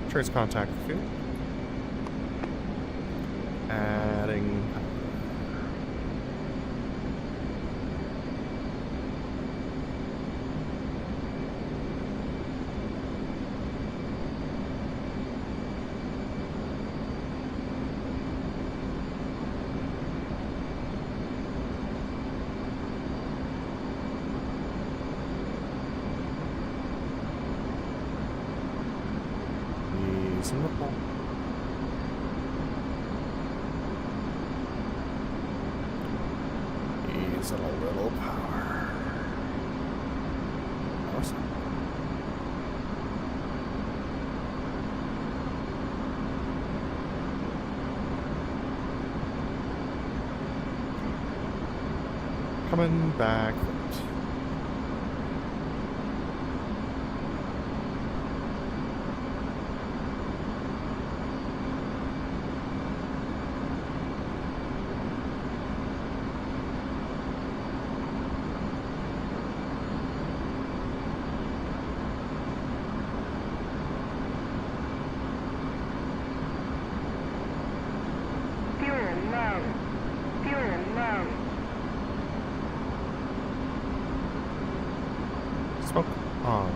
Trace contact with field. Adding power. In the pull. Losing a little power. Awesome. Coming back. Smoke on.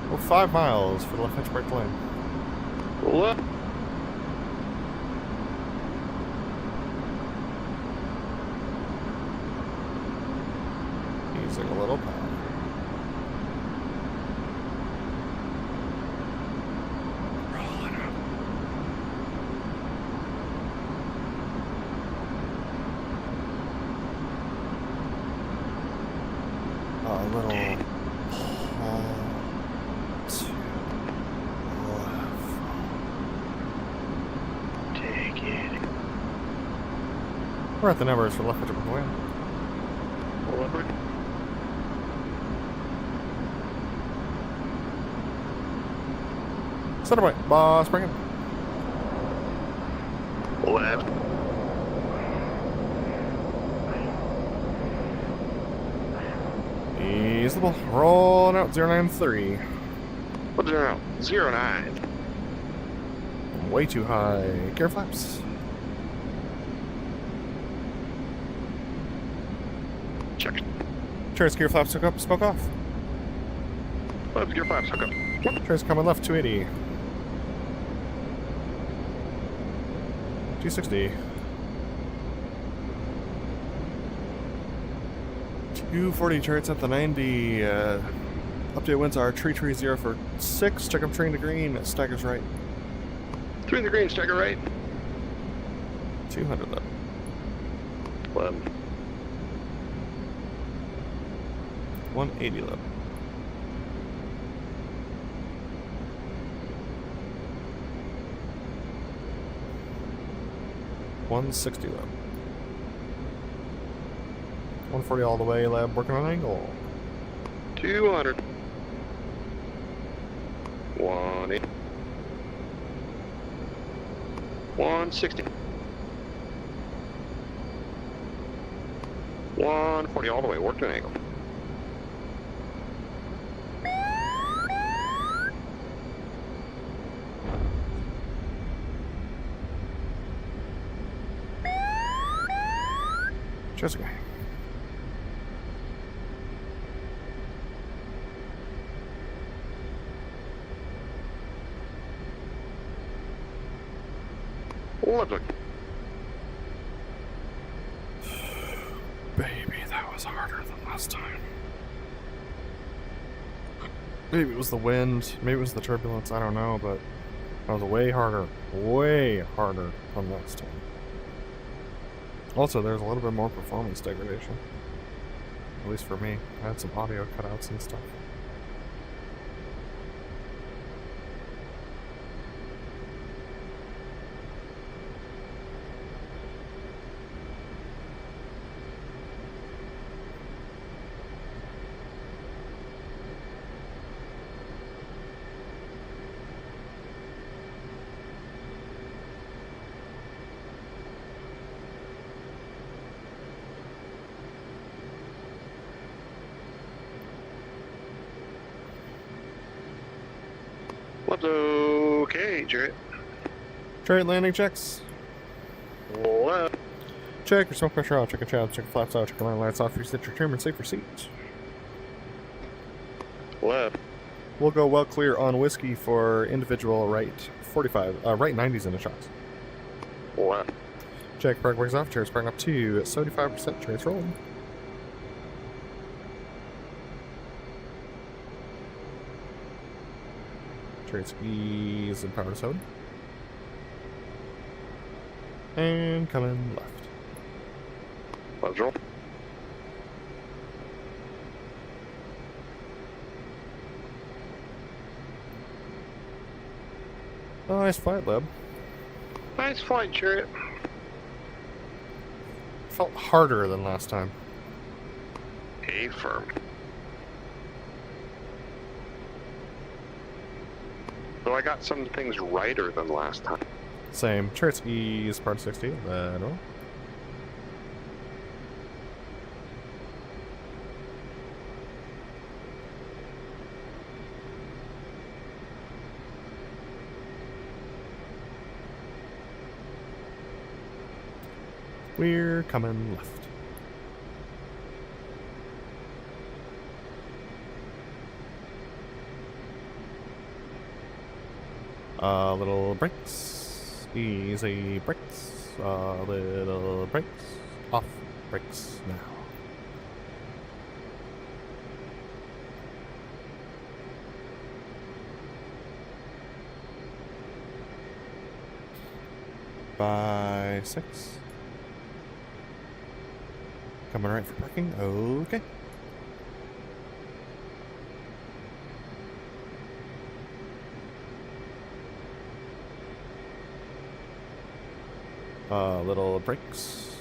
Well, 5 miles for the left hitch brake lane. What? Using a little power. A little pull to left. Take it. We're at the numbers for left hitch brake lane. Leopard. Center point, boss, bring it. Left. Ease the ball. Rolling out 093. What's it now? 09. Way too high. Gear flaps. Check. Chairs, gear flaps, hook up, smoke off. Left gear flaps, hook up. Chairs coming left, 280. 260. 240 charts at the 90. Update winds are tree 0 for 6. Check up train to green. Staggers right. 3 in the green, stagger right. 200 left. Left. 180 left. 160 left. 140 all the way, lab working on angle. 200. 180. 160. 140 all the way, work to an angle. Just okay. Left hook. Baby, that was harder than last time. Maybe it was the wind, maybe it was the turbulence, I don't know, but that was way harder than last time. Also, there's a little bit more performance degradation. At least for me. I had some audio cutouts and stuff. Left okay, Jarrett. Chariot landing checks. Left. Check your smoke pressure out, check your chat, check your flaps out, check your lights off, reset your trim, and safe your seats. Left. We'll go well clear on whiskey for individual right 45, right 90s in the shots. Left. Check park brakes off, chairs parking up to 75%, chairs rolling. Chariots ease and power zone. And coming left. Let's roll. Nice flight, Leb. Nice flight, Chariot. Felt harder than last time. A firm. So I got some things righter than last time. Same. Chariots ease part 60. Then roll. We're coming left. Little brakes. Easy brakes. Little brakes. Off brakes now. By 6. Coming right for parking. Okay. Little brakes.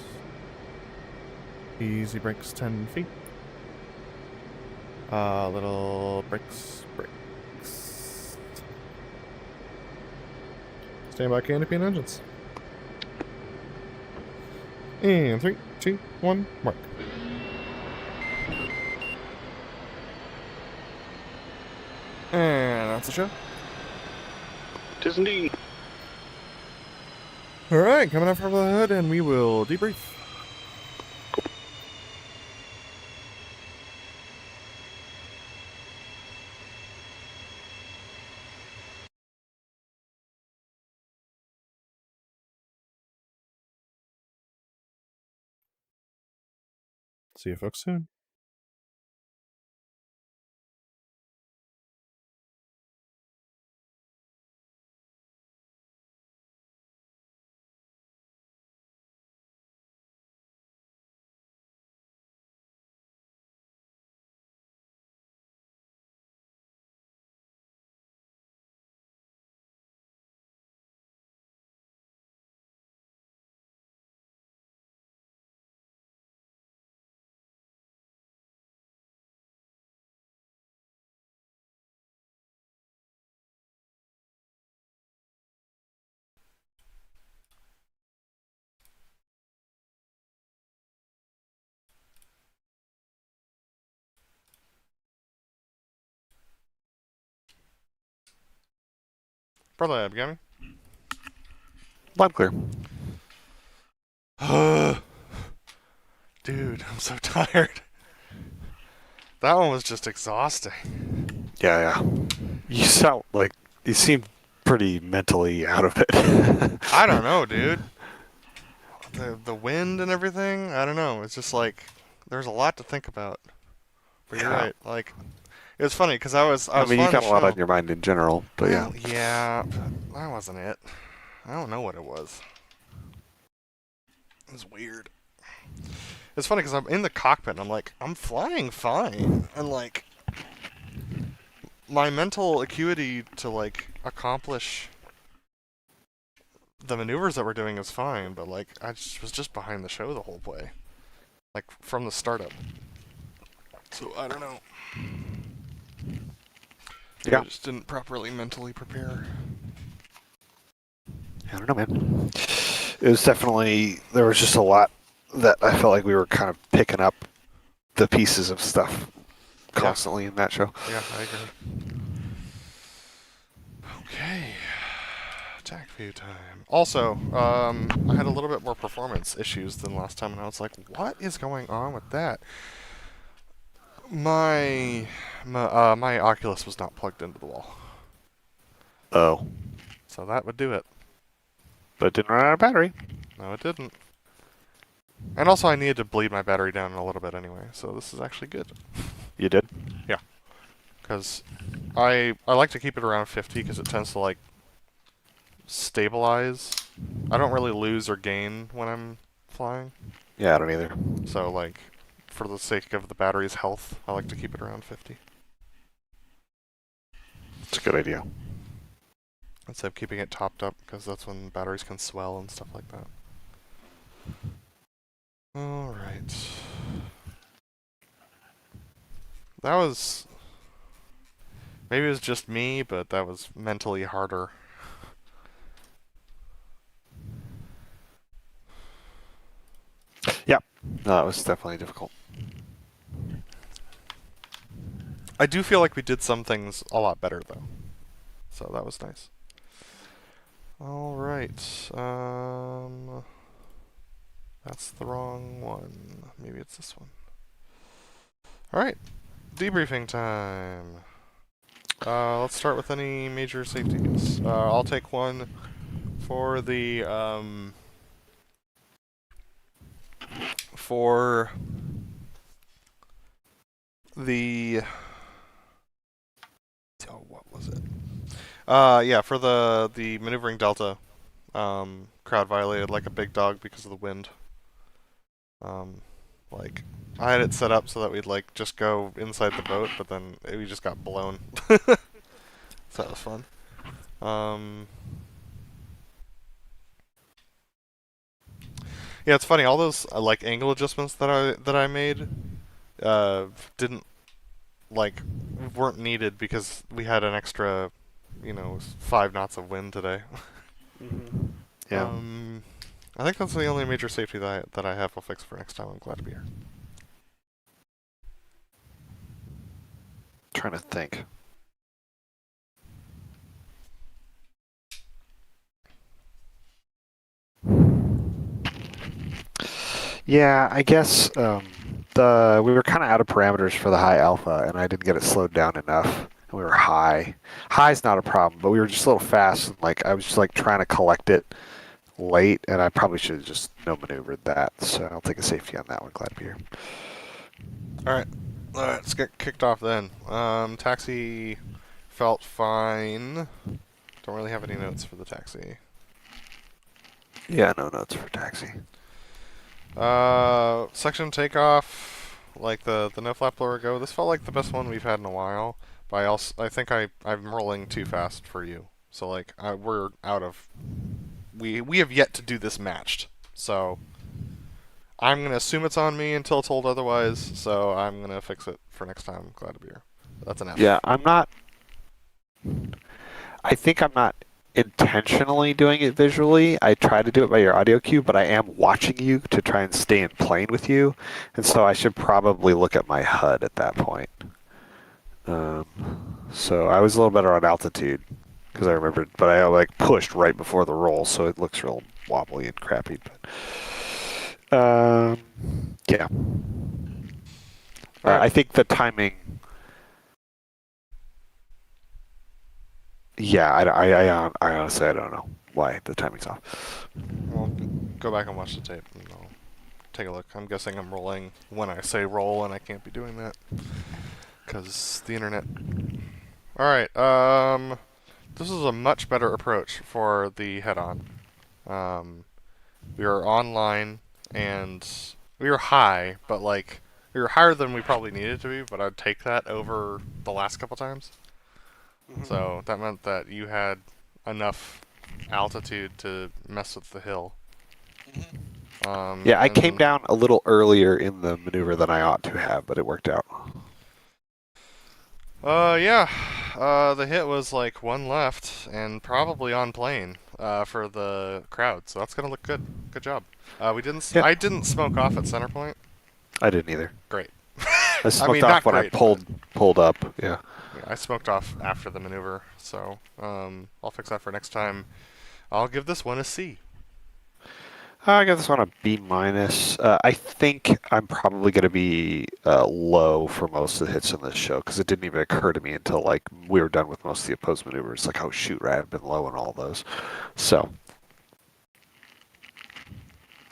Easy brakes 10 feet. Little brakes. Stand by canopy and engines. And 3, 2, 1, mark. And that's the show. Tis indeed. Alright, coming up from the hood, and we will debrief. See you folks soon. BrotherLeb, you got me? Loud clear. Dude, I'm so tired. That one was just exhausting. Yeah. You sound like you seem pretty mentally out of it. I don't know, dude. The wind and everything, I don't know. It's just like there's a lot to think about. But you're Yeah. right. Like it was funny because I was I mean, you flying got the a lot show. on your mind in general, but yeah. Well, yeah, but that wasn't it. I don't know what it was. It was weird. It's funny because I'm in the cockpit and I'm like, I'm flying fine. And like, my mental acuity to like accomplish the maneuvers that we're doing is fine, but like, I was just behind the show the whole way. Like, from the startup. So, I don't know. Yeah. I just didn't properly mentally prepare. I don't know, man. It was definitely, there was just a lot that I felt like we were kind of picking up the pieces of stuff constantly in that show. Yeah, I agree. Okay. Attack view time. Also, I had a little bit more performance issues than last time, and I was like, what is going on with that? My Oculus was not plugged into the wall. Oh. So that would do it. But it didn't run out of battery. No, it didn't. And also, I needed to bleed my battery down a little bit anyway, so this is actually good. You did? Yeah. because I like to keep it around 50 because it tends to like stabilize. I don't really lose or gain when I'm flying. Yeah, I don't either. So like, for the sake of the battery's health, I like to keep it around 50. It's a good idea. Instead of keeping it topped up, because that's when batteries can swell and stuff like that. Alright. That was... Maybe it was just me, but that was mentally harder. No, it was definitely difficult. I do feel like we did some things a lot better, though. So that was nice. Alright. That's the wrong one. Maybe it's this one. Alright. Debriefing time. Let's start with any major safeties. I'll take one for the, oh, what was it? Yeah, for the maneuvering delta, crowd violated like a big dog because of the wind. Like, I had it set up so that we'd like just go inside the boat, but then we just got blown. So that was fun. Yeah, it's funny. All those like angle adjustments that I made didn't weren't needed because we had an extra, 5 knots of wind today. Yeah. I think that's the only major safety that I have. I'll fix for next time. I'm glad to be here. Trying to think. Yeah, I guess we were kind of out of parameters for the high alpha, and I didn't get it slowed down enough. And we were high. High's not a problem, but we were just a little fast. And, like, I was just like trying to collect it late, and I probably should have just no maneuvered that. So I'll take a safety on that one. Glad to be here. Alright, let's get kicked off then. Taxi felt fine. Don't really have any notes for the taxi. Yeah, no notes for taxi. Section takeoff, like the no flap blower go. This felt like the best one we've had in a while. But I think I'm rolling too fast for you. So like we're out of. We have yet to do this matched. So I'm gonna assume it's on me until told otherwise. So I'm gonna fix it for next time. I'm glad to be here. That's an F. Yeah, I'm not. I think I'm not intentionally doing it visually. I try to do it by your audio cue, but I am watching you to try and stay in plane with you, and so I should probably look at my HUD at that point. So I was a little better on altitude because I remembered, but I like pushed right before the roll, so it looks real wobbly and crappy. But yeah, Right. I think the timing. Yeah, I honestly I don't know why the timing's off. Well, go back and watch the tape, and I'll take a look. I'm guessing I'm rolling when I say roll, and I can't be doing that because the internet. All right. This is a much better approach for the head-on. We are online, and we were high, but like we were higher than we probably needed to be. But I'd take that over the last couple times. So that meant that you had enough altitude to mess with the hill. Yeah, I came down a little earlier in the maneuver than I ought to have, but it worked out. Yeah. The hit was like one left and probably on plane for the crowd, so that's gonna look good. Good job. We didn't. Yeah. I didn't smoke off at center point. I didn't either. Great. I smoked mean, off not when great, I pulled up. Yeah. Yeah, I smoked off after the maneuver, so I'll fix that for next time. I'll give this one a C. I got this one a B minus. I think I'm probably going to be low for most of the hits in this show because it didn't even occur to me until like we were done with most of the opposed maneuvers. Like, oh shoot, right, I've been low in all those. So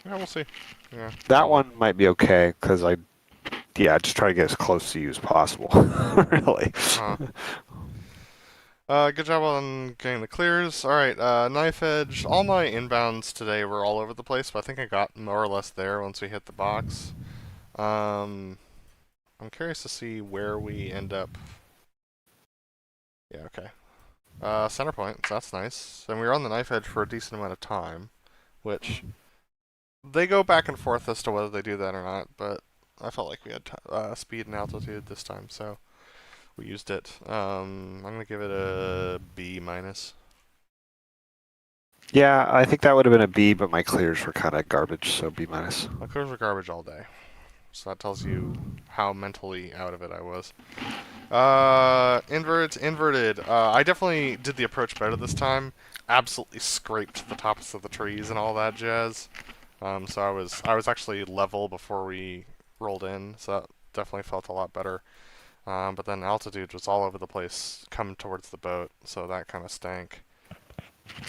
Yeah, we'll see. Yeah. that one might be okay because I yeah, just try to get as close to you as possible. Really. Good job on getting the clears. Alright, knife edge. All my inbounds today were all over the place, but I think I got more or less there once we hit the box. I'm curious to see where we end up. Yeah, okay. Center point, so that's nice. And we were on the knife edge for a decent amount of time, which they go back and forth as to whether they do that or not, but I felt like we had speed and altitude this time, so we used it. I'm gonna give it a B minus. Yeah, I think that would have been a B, but my clears were kind of garbage, so B minus. My clears were garbage all day, so that tells you how mentally out of it I was. Inverted. I definitely did the approach better this time. Absolutely scraped the tops of the trees and all that jazz. So I was actually level before we rolled in, so that definitely felt a lot better. But then altitude was all over the place coming towards the boat, so that kind of stank.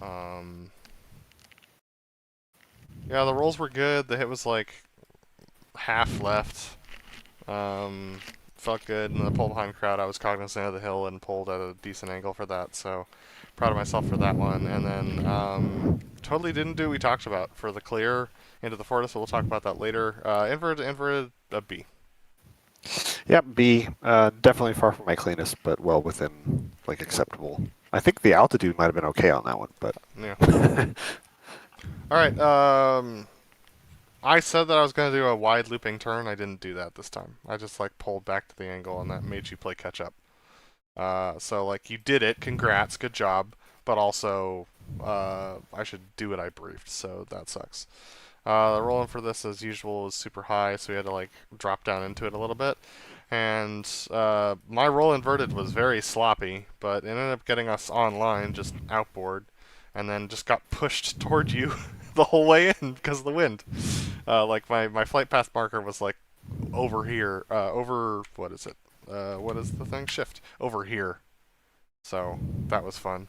Yeah, the rolls were good. The hit was like half left. Felt good. In the pull behind crowd, I was cognizant of the hill and pulled at a decent angle for that, so proud of myself for that one. And then totally didn't do what we talked about for the clear into the Fortis, so we'll talk about that later. Inverted, a B. Yep, B. Definitely far from my cleanest, but well within like acceptable. I think the altitude might have been okay on that one, but Yeah. Alright, I said that I was going to do a wide looping turn. I didn't do that this time. I just like pulled back to the angle and that made you play catch up. So like you did it, congrats, good job, but also I should do what I briefed, so that sucks. The rolling for this as usual was super high, so we had to like drop down into it a little bit. And my roll inverted was very sloppy, but it ended up getting us online, just outboard, and then just got pushed toward you the whole way in because of the wind. Like my flight path marker was like over here, over, what is it? What is the thing? Shift. Over here. So that was fun.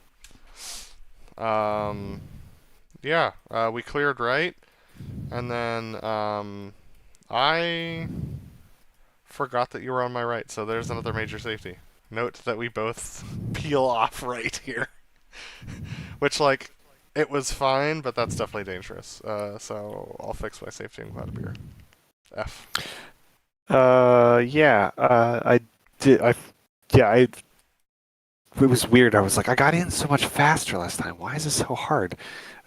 Yeah, we cleared right, and then I forgot that you were on my right, so there's another major safety. Note that we both peel off right here. Which, like, it was fine, but that's definitely dangerous. So I'll fix my safety and cloud beer. F. Yeah, I did. It was weird. I was like, I got in so much faster last time. Why is this so hard?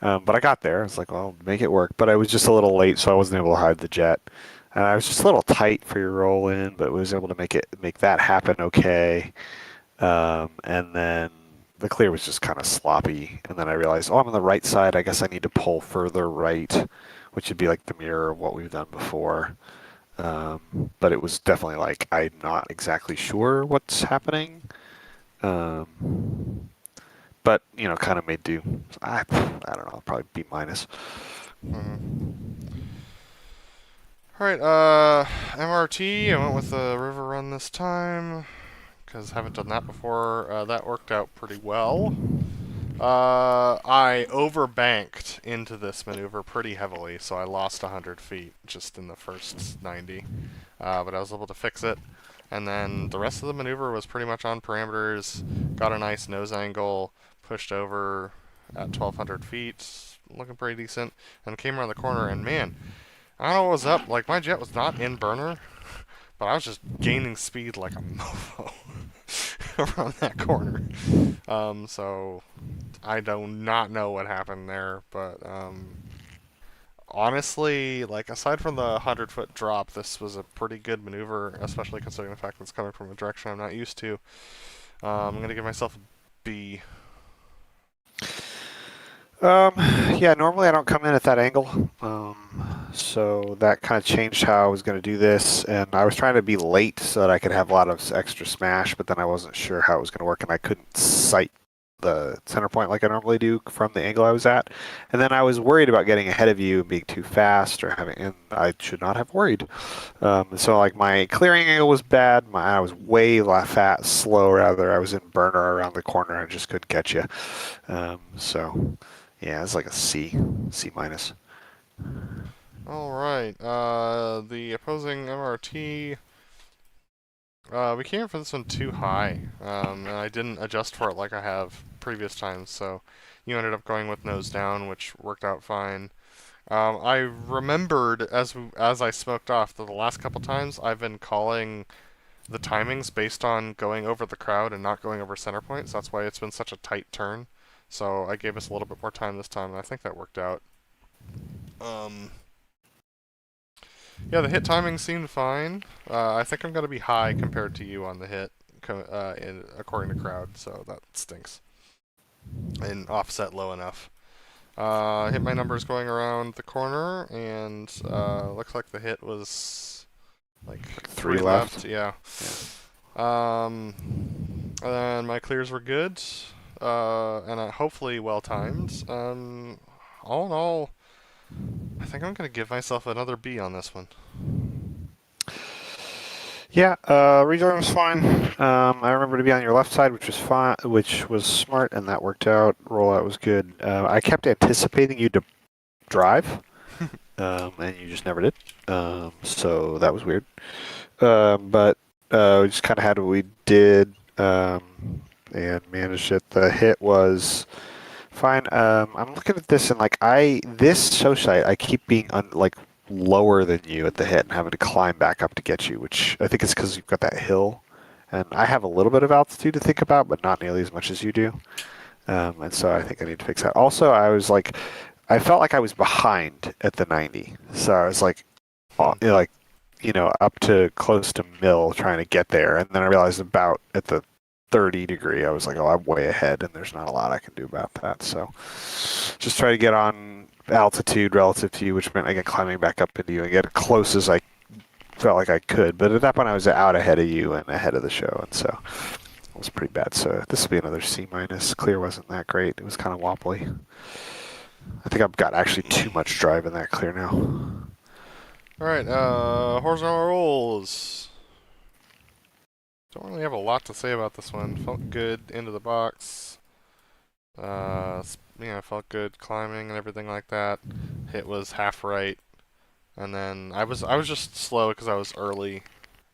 But I got there. I was like, well, make it work. But I was just a little late, so I wasn't able to hide the jet. And I was just a little tight for your roll in, but was able to make that happen okay. And then the clear was just kind of sloppy. And then I realized, oh, I'm on the right side. I guess I need to pull further right, which would be like the mirror of what we've done before. But it was definitely like, I'm not exactly sure what's happening. But, you know, kind of made do. I don't know, probably B minus. Alright, MRT, I went with the river run this time, because I haven't done that before. That worked out pretty well. I overbanked into this maneuver pretty heavily, so I lost 100 feet just in the first 90. But I was able to fix it. And then the rest of the maneuver was pretty much on parameters. Got a nice nose angle, pushed over at 1,200 feet, looking pretty decent, and came around the corner, and man, I don't know what was up. Like, my jet was not in burner, but I was just gaining speed like a mofo around that corner. So I do not know what happened there, but honestly, like, aside from the 100-foot drop, this was a pretty good maneuver, especially considering the fact that it's coming from a direction I'm not used to. I'm going to give myself a B. Yeah, normally I don't come in at that angle. So that kind of changed how I was going to do this. And I was trying to be late so that I could have a lot of extra smash, but then I wasn't sure how it was going to work, and I couldn't sight the center point like I normally do from the angle I was at. And then I was worried about getting ahead of you and being too fast, and I should not have worried. So like my clearing angle was bad. I was way slow rather. I was in burner around the corner. I just couldn't catch you. So yeah, it's like a C minus. Alright, the opposing MRT We came in for this one too high, and I didn't adjust for it like I have previous times, so you ended up going with nose down, which worked out fine. I remembered as I smoked off that the last couple times I've been calling the timings based on going over the crowd and not going over center point, so that's why it's been such a tight turn. So I gave us a little bit more time this time, and I think that worked out. Yeah, the hit timing seemed fine. I think I'm going to be high compared to you on the hit, according to crowd, so that stinks. And offset low enough. Hit my numbers going around the corner, and looks like the hit was like 3 left. Yeah. And my clears were good, and hopefully well timed. All in all, I think I'm gonna give myself another B on this one. Yeah, rejoin was fine. I remember to be on your left side, which was fine, which was smart, and that worked out. Rollout was good. I kept anticipating you to drive, and you just never did. So that was weird. But we just kind of had what we did, and managed it. The hit was fine. I'm looking at this, and this Showsite, I keep being lower than you at the hit and having to climb back up to get you, which I think is because you've got that hill, and I have a little bit of altitude to think about, but not nearly as much as you do. And so I think I need to fix that. Also, I felt like I was behind at the 90, so I was up to close to mill trying to get there, and then I realized about at the 30 degree, I was like, oh, I'm way ahead, and there's not a lot I can do about that. So just try to get on altitude relative to you, which meant again climbing back up into you and get as close as I felt like I could. But at that point, I was out ahead of you and ahead of the show, and so it was pretty bad. So this will be another C minus. Clear wasn't that great. It was kind of wobbly. I think I've got actually too much drive in that clear now. All right, horizontal rolls. Don't really have a lot to say about this one. Felt good into the box. Felt good climbing and everything like that. Hit was half right, and then I was just slow because I was early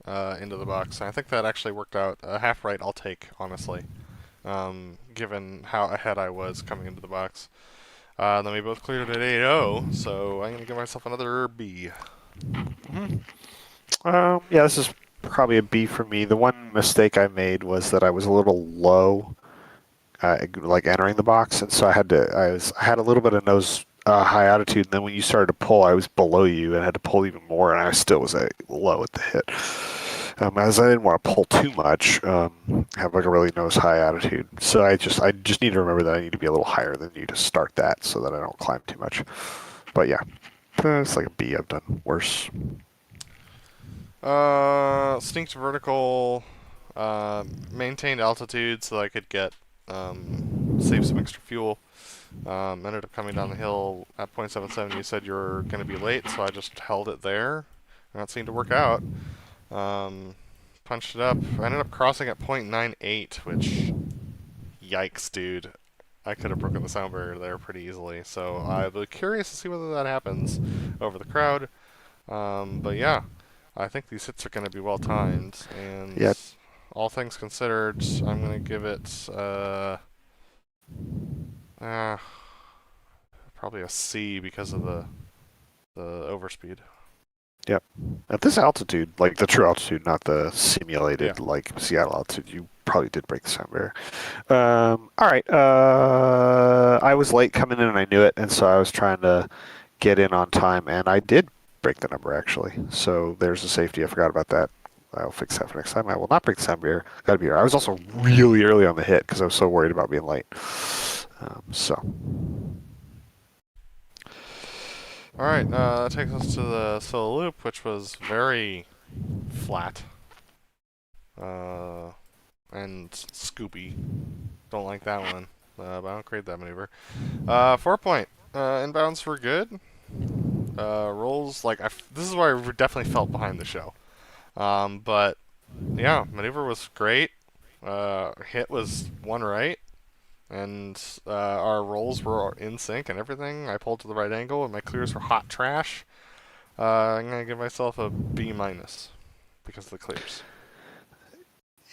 into the box. And I think that actually worked out. Half right, I'll take honestly, given how ahead I was coming into the box. Then we both cleared at 8.0, so I'm gonna give myself another B. Yeah, this is probably a B for me. The one mistake I made was that I was a little low, entering the box, and so I had a little bit of nose high altitude, and then when you started to pull, I was below you and had to pull even more, and I still was low at the hit. As I didn't want to pull too much, have a really nose high attitude. So I just need to remember that I need to be a little higher than you to start that, so that I don't climb too much. But yeah, it's like a B. I've done worse. Sneaked vertical, maintained altitude so that I could get save some extra fuel. Ended up coming down the hill at 0.77. You said you were going to be late, so I just held it there, and that seemed to work out. Punched it up. I ended up crossing at 0.98, which, yikes, dude. I could have broken the sound barrier there pretty easily. So I'll be curious to see whether that happens over the crowd. But yeah, I think these hits are going to be well timed, and yep. All things considered, I'm going to give it probably a C because of the overspeed. Yep. At this altitude, like the true altitude, not the simulated Seattle altitude, you probably did break the sound barrier. All right. I was late coming in and I knew it, and so I was trying to get in on time, and I did break the number actually. So there's a safety. I forgot about that. I'll fix that for next time. I will not break the sound barrier. Got to be here. I was also really early on the hit because I was so worried about being late. All right, that takes us to the solo loop, which was very flat and scoopy. Don't like that one, but I don't create that maneuver. 4-point inbounds were good. Rolls this is where I definitely felt behind the show. But yeah, maneuver was great. Hit was one right. And our rolls were in sync and everything. I pulled to the right angle, and my clears were hot trash. I'm gonna give myself a B minus because of the clears.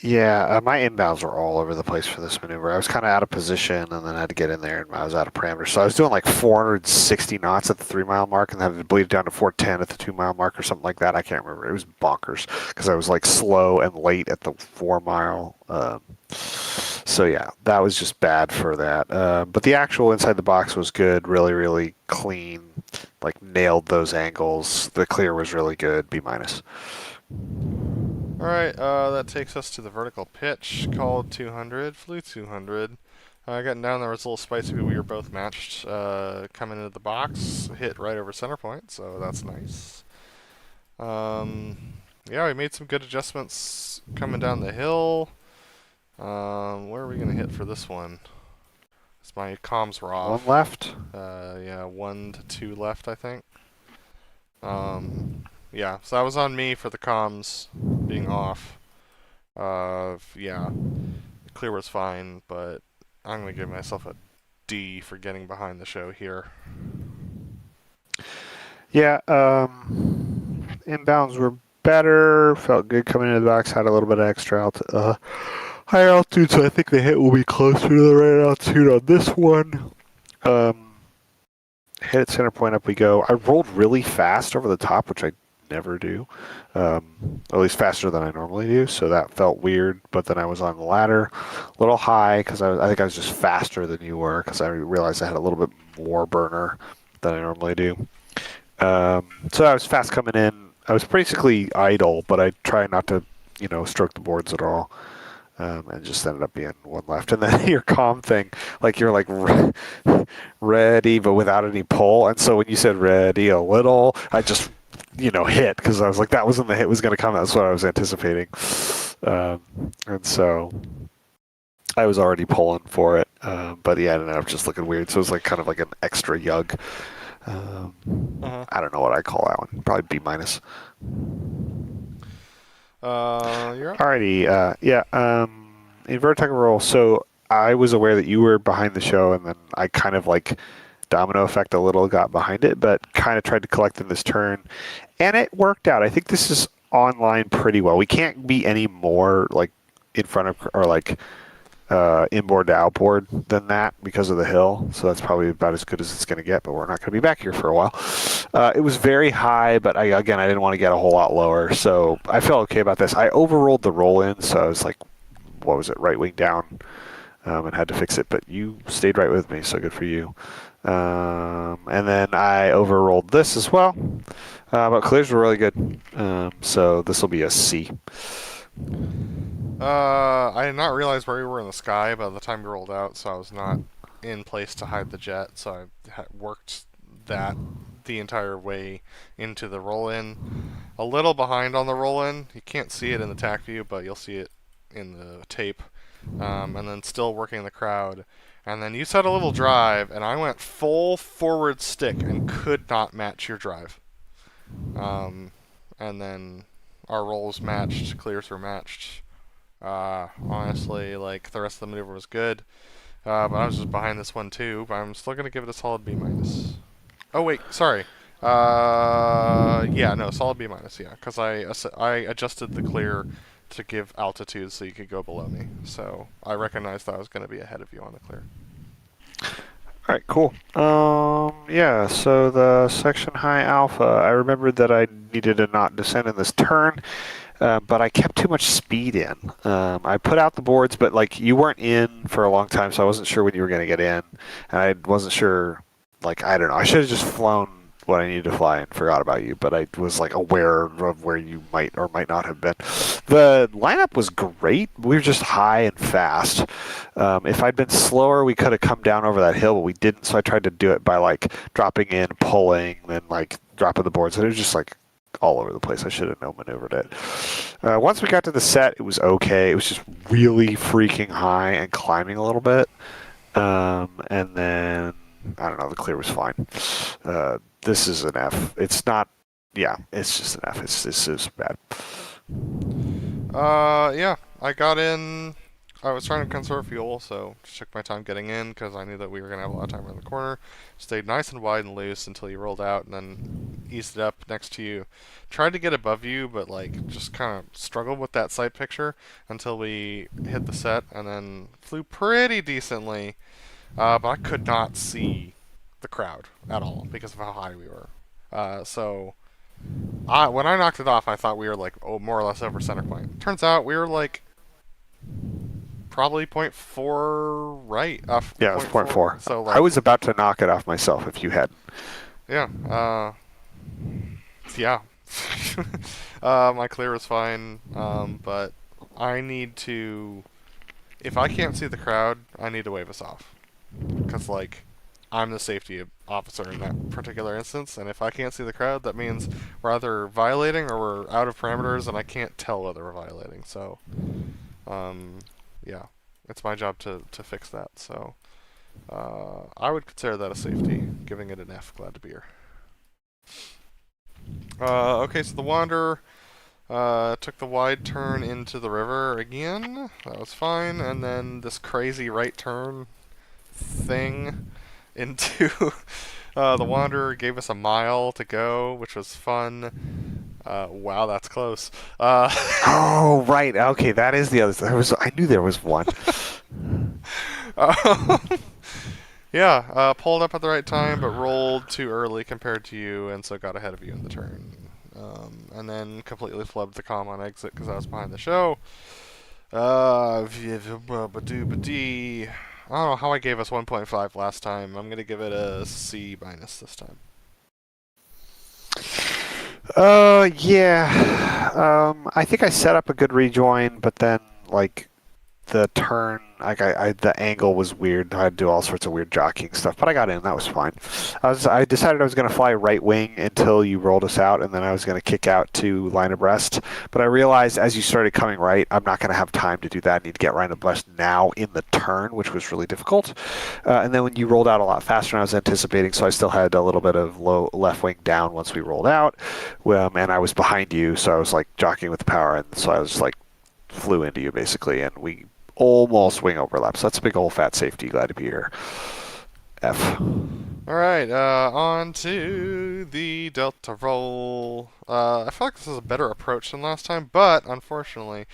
Yeah, my inbounds were all over the place for this maneuver. I was kind of out of position and then I had to get in there and I was out of parameters. So I was doing like 460 knots at the 3 mile mark and then had to bleed it down to 410 at the 2 mile mark or something like that. I can't remember. It was bonkers because I was like slow and late at the 4 mile. So yeah, that was just bad for that. But the actual inside the box was good, really, really clean, like nailed those angles. The clear was really good, B minus. Alright, that takes us to the vertical pitch, called 200, flew 200. Getting down there was a little spicy, but we were both matched. Coming into the box, hit right over center point, so that's nice. Yeah, we made some good adjustments coming down the hill. Where are we going to hit for this one? It's my comms were off. One left. Yeah, 1 to 2 left, I think. Yeah, so that was on me for the comms being off. Yeah, clear was fine, but I'm going to give myself a D for getting behind the show here. Yeah, inbounds were better. Felt good coming into the box. Had a little bit of extra higher altitude, so I think the hit will be closer to the right altitude on this one. Hit at center point, up we go. I rolled really fast over the top, which I never do, at least faster than I normally do, so that felt weird. But then I was on the ladder, a little high, because I think I was just faster than you were, because I realized I had a little bit more burner than I normally do. So I was fast coming in. I was basically idle, but I try not to, stroke the boards at all. And just ended up being one left. And then your comm thing, like you're like ready, but without any pull. And so when you said ready a little, I just, hit because I was like, that wasn't the hit was going to come. That's what I was anticipating. And so I was already pulling for it. But yeah, it ended up just looking weird. So it was like kind of like an extra yug. I don't know what I call that one. Probably B minus. You're up. Alrighty, yeah, in vertical roll, so I was aware that you were behind the show, and then I kind of like domino effect a little got behind it, but kind of tried to collect in this turn, and it worked out. I think this is online pretty well. We can't be any more like in front of, or like inboard to outboard than that because of the hill, so that's probably about as good as it's going to get, but we're not going to be back here for a while. It was very high, but I didn't want to get a whole lot lower, so I felt okay about this. I overrolled the roll-in, so I was like, what was it, right wing down, and had to fix it, but you stayed right with me, so good for you. And then I overrolled this as well, but clears were really good, so this will be a C. I did not realize where we were in the sky by the time we rolled out, so I was not in place to hide the jet, so I worked that the entire way into the roll-in. A little behind on the roll-in. You can't see it in the tac view, but you'll see it in the tape. And then still working the crowd. And then you said a little drive, and I went full forward stick and could not match your drive. And then our rolls matched, clears were matched. Honestly, like, the rest of the maneuver was good. But I was just behind this one too, but I'm still going to give it a solid B minus. Oh wait, sorry. Yeah, no, solid B minus, yeah. Because I adjusted the clear to give altitude so you could go below me. So I recognized that I was going to be ahead of you on the clear. Alright, cool. Yeah, so the section high alpha, I remembered that I needed to not descend in this turn, but I kept too much speed in. I put out the boards, but like you weren't in for a long time, so I wasn't sure when you were going to get in, and I wasn't sure, like, I don't know, I should have just flown what I needed to fly and forgot about you, but I was like aware of where you might or might not have been. The lineup was great. We were just high and fast. If I'd been slower, we could have come down over that hill, but we didn't, so I tried to do it by like dropping in, pulling, then like dropping the boards, and it was just like all over the place. I should have no-maneuvered it. Once we got to the set, it was okay. It was just really freaking high and climbing a little bit. And then, I don't know, the clear was fine. This is an F. It's not, yeah, it's just an F. This is bad. Yeah, I got in. I was trying to conserve fuel, so just took my time getting in because I knew that we were going to have a lot of time around the corner. Stayed nice and wide and loose until you rolled out, and then eased it up next to you. Tried to get above you, but like just kind of struggled with that sight picture until we hit the set, and then flew pretty decently. But I could not see the crowd at all because of how high we were. When I knocked it off, I thought we were like more or less over center point. Turns out we were like probably 0.4 right. Yeah, it was 0.4. So like, I was about to knock it off myself if you hadn't. Yeah. Yeah. My clear was fine, but I need to. If I can't see the crowd, I need to wave us off, because like I'm the safety officer in that particular instance, and if I can't see the crowd, that means we're either violating or we're out of parameters, and I can't tell whether we're violating. So, yeah, it's my job to fix that. So, I would consider that a safety, giving it an F. Glad to be here. Okay, so the Wanderer took the wide turn into the river again. That was fine, and then this crazy right turn thing into the Wanderer gave us a mile to go, which was fun. Wow, that's close. Oh, right. Okay, that is the other. I knew there was one. Yeah, pulled up at the right time, but rolled too early compared to you, and so got ahead of you in the turn. And then completely flubbed the comm on exit because I was behind the show. I don't know how I gave us 1.5 last time. I'm going to give it a C- this time. Yeah. I think I set up a good rejoin, but then, like, the turn, like the angle was weird. I had to do all sorts of weird jockeying stuff, but I got in. That was fine. I decided I was going to fly right wing until you rolled us out, and then I was going to kick out to line abreast. But I realized as you started coming right, I'm not going to have time to do that. I need to get line abreast now in the turn, which was really difficult. And then when you rolled out a lot faster than I was anticipating, so I still had a little bit of low left wing down once we rolled out. And I was behind you, so I was like jockeying with the power, and so I was like flew into you basically, and we almost wing overlap. So that's a big old fat safety. Glad to be here. F. Alright, on to the Delta roll. I feel like this is a better approach than last time, but unfortunately,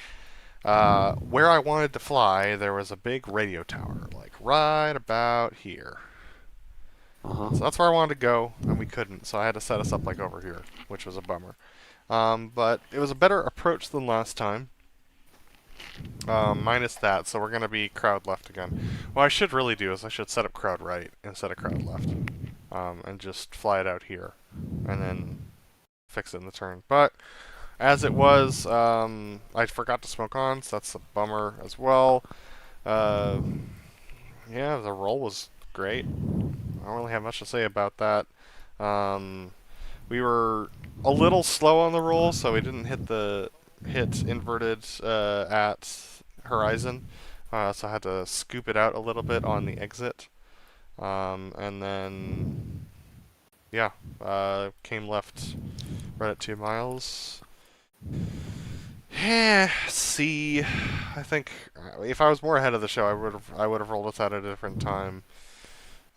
where I wanted to fly, there was a big radio tower, like right about here. So that's where I wanted to go, and we couldn't, so I had to set us up like over here, which was a bummer. But it was a better approach than last time. Minus that, so we're going to be crowd left again. What I should really do is I should set up crowd right instead of crowd left. And just fly it out here. And then fix it in the turn. But, as it was, I forgot to smoke on, so that's a bummer as well. Yeah, the roll was great. I don't really have much to say about that. We were a little slow on the roll, so we didn't hit inverted at Horizon, so I had to scoop it out a little bit on the exit, and then yeah, came left right at 2 miles. C. I think if I was more ahead of the show, I would have rolled us out at a different time.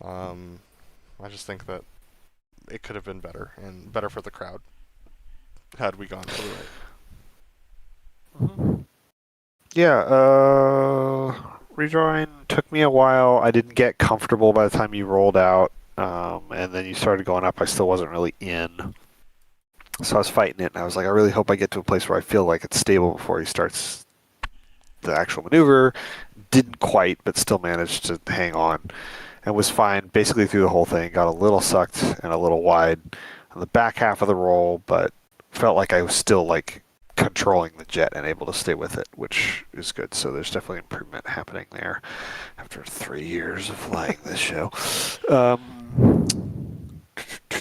I just think that it could have been better and better for the crowd had we gone to the right. Yeah, rejoin took me a while. I didn't get comfortable by the time you rolled out, and then you started going up. I still wasn't really in, so I was fighting it, and I was like, I really hope I get to a place where I feel like it's stable before he starts the actual maneuver. Didn't quite, but still managed to hang on, and was fine basically through the whole thing. Got a little sucked and a little wide on the back half of the roll, but felt like I was still like controlling the jet and able to stay with it, which is good. So there's definitely improvement happening there after 3 years of flying this show.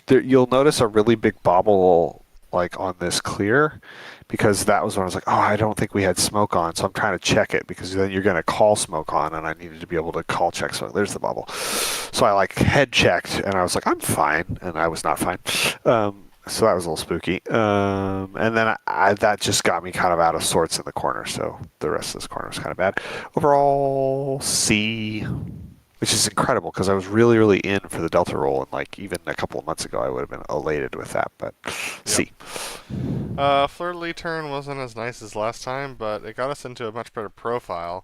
You'll notice a really big bobble like on this clear, because that was when I was like, oh, I don't think we had smoke on, so I'm trying to check it, because then you're going to call smoke on, and I needed to be able to call check smoke. There's the bubble. So I like head checked, and I was like, I'm fine, and I was not fine. So that was a little spooky. And then that just got me kind of out of sorts in the corner, so the rest of this corner was kind of bad. Overall, C. which is incredible because I was really, really in for the Delta roll, and like even a couple of months ago, I would have been elated with that. But see, Fleur-de-lis turn wasn't as nice as last time, but it got us into a much better profile.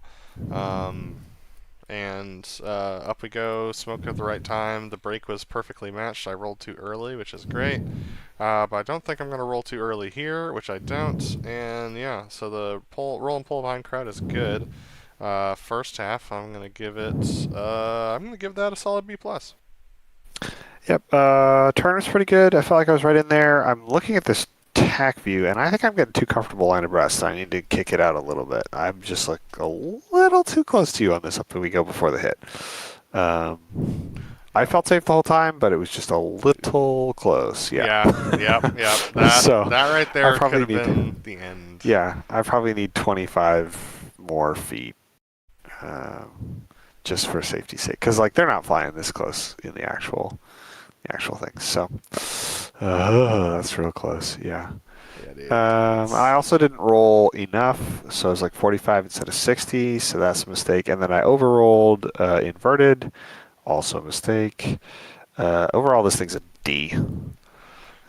And up we go, smoke at the right time. The brake was perfectly matched. I rolled too early, which is great. But I don't think I'm going to roll too early here, which I don't. And yeah, so the roll and pull behind crowd is good. First half, I'm going to give it, I'm going to give that a solid B+. Yep, turn was pretty good. I felt like I was right in there. I'm looking at this tack view, and I think I'm getting too comfortable line abreast. I need to kick it out a little bit. I'm just like a little too close to you on this up we go before the hit. I felt safe the whole time, but it was just a little close. Yeah. Yep. That, that right there could have been the end. Yeah, I probably need 25 more feet, just for safety's sake, because like they're not flying this close in the actual thing. So that's real close. Yeah. I also didn't roll enough, so I was like 45 instead of 60, so that's a mistake. And then I overrolled inverted, also a mistake. Overall, this thing's a D.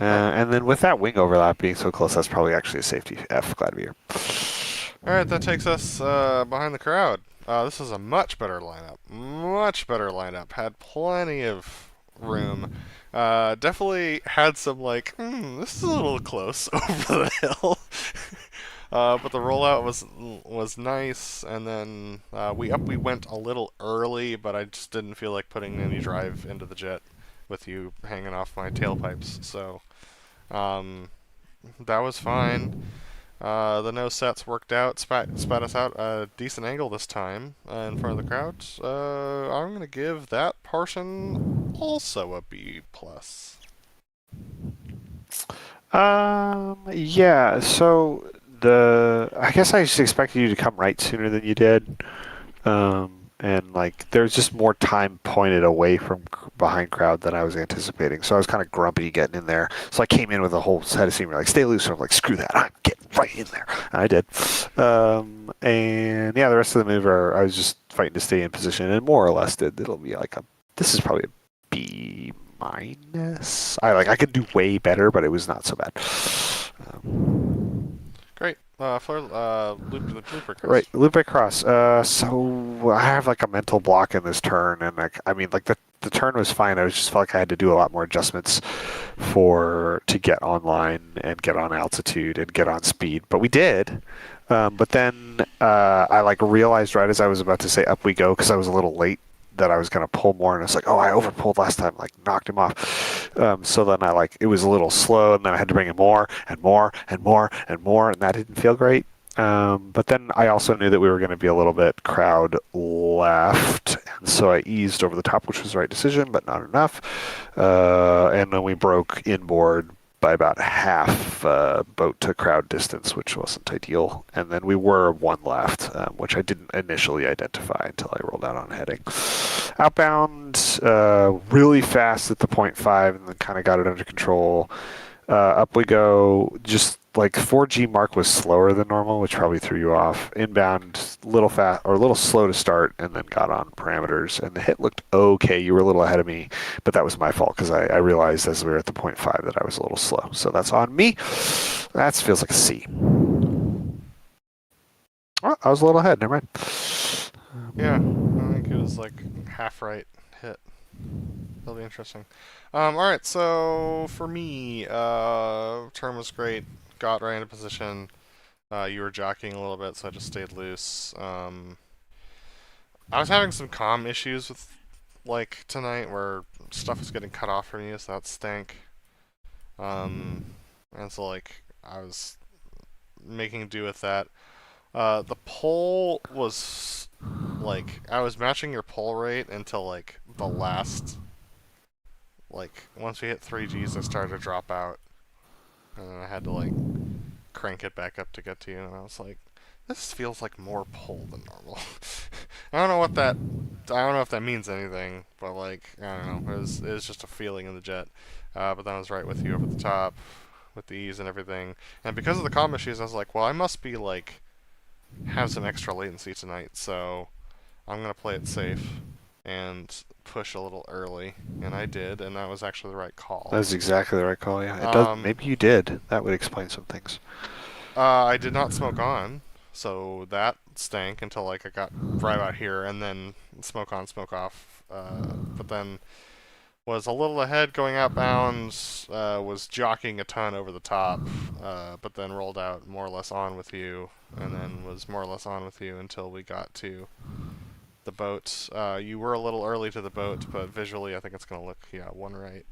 And then with that wing overlap being so close, that's probably actually a safety F. Glad to be here. All right, that takes us behind the crowd. This is a much better lineup. Much better lineup. Had plenty of room. Definitely had some like, this is a little close over the hill. But the rollout was nice, and then we went a little early, but I just didn't feel like putting any drive into the jet with you hanging off my tailpipes. So that was fine. The no sets worked out, spat us out a decent angle this time in front of the crowd. I'm going to give that portion also a B+. Yeah, so I guess I just expected you to come right sooner than you did. And like there's just more time pointed away from behind crowd than I was anticipating. So I was kind of grumpy getting in there. So I came in with a whole set of steam, like stay loose. So I'm like, screw that, I'm getting right in there. And I did. And yeah, the rest of the move I was just fighting to stay in position, and more or less it'll be like this is probably a B-. I could do way better, but it was not so bad. Great. Loop across. Right, loop across. So I have like a mental block in this turn, and like the turn was fine. I just felt like I had to do a lot more adjustments to get online and get on altitude and get on speed, but we did. But then I like realized right as I was about to say up we go, because I was a little late, that I was going to pull more, and it's like, oh, I overpulled last time, like knocked him off. So then it was a little slow, and then I had to bring in more and more and more and more, and that didn't feel great. But then I also knew that we were going to be a little bit crowd left, and so I eased over the top, which was the right decision, but not enough. And then we broke inboard by about half boat to crowd distance, which wasn't ideal. And then we were one left, which I didn't initially identify until I rolled out on heading. Outbound, really fast at the 0.5, and then kind of got it under control. Up we go. Just like 4G mark was slower than normal, which probably threw you off. Inbound, a little slow to start, and then got on parameters. And the hit looked okay. You were a little ahead of me, but that was my fault because I realized as we were at the 0.5 that I was a little slow. So that's on me. That feels like a C. Oh, I was a little ahead. Never mind. Yeah, I think it was like half right hit. That'll be interesting. Alright, so for me, turn was great. Got right into position. You were jockeying a little bit, so I just stayed loose. I was having some comm issues with, like, tonight, where stuff was getting cut off from you, so that stank. And so, like, I was making do with that. The pull was, like, I was matching your pull rate until, like, the last, like, once we hit 3Gs, I started to drop out. And then I had to, like, crank it back up to get to you, and I was like, this feels like more pull than normal. I don't know if that means anything, but, like, I don't know, it was just a feeling in the jet. But then I was right with you over the top, with the ease and everything. And because of the comm issues, I was like, well, I must be, like, have some extra latency tonight, so I'm gonna play it safe. and push a little early, and I did, and that was actually the right call. That's exactly the right call. Yeah, it does. Maybe you did. That would explain some things. I did not smoke on, so that stank until like I got right about here, and then smoke on, smoke off. But then was a little ahead going outbound, was jockeying a ton over the top, but then rolled out more or less on with you, and then was more or less on with you until we got to the boat. You were a little early to the boat, but visually I think it's going to look, one right.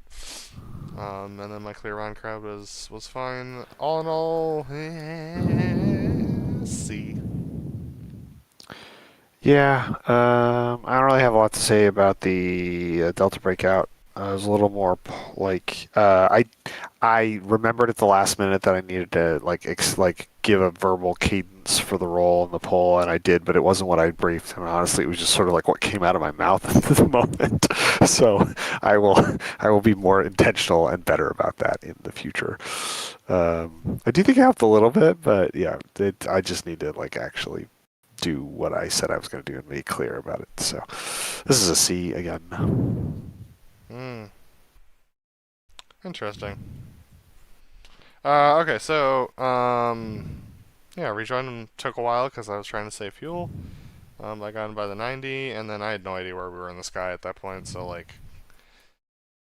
And then my clear on crowd was fine. All in all, C. Yeah, I don't really have a lot to say about the Delta breakout. I was a little more I remembered at the last minute that I needed to give a verbal cadence for the roll and the pull, and I did, but it wasn't what I briefed. And honestly, it was just sort of like what came out of my mouth at the moment. So I will be more intentional and better about that in the future. I do think I helped a little bit, but yeah, I just need to actually do what I said I was going to do and be clear about it. So this is a C again. Interesting. Okay, so rejoin took a while because I was trying to save fuel. I got in by the 90, and then I had no idea where we were in the sky at that point. So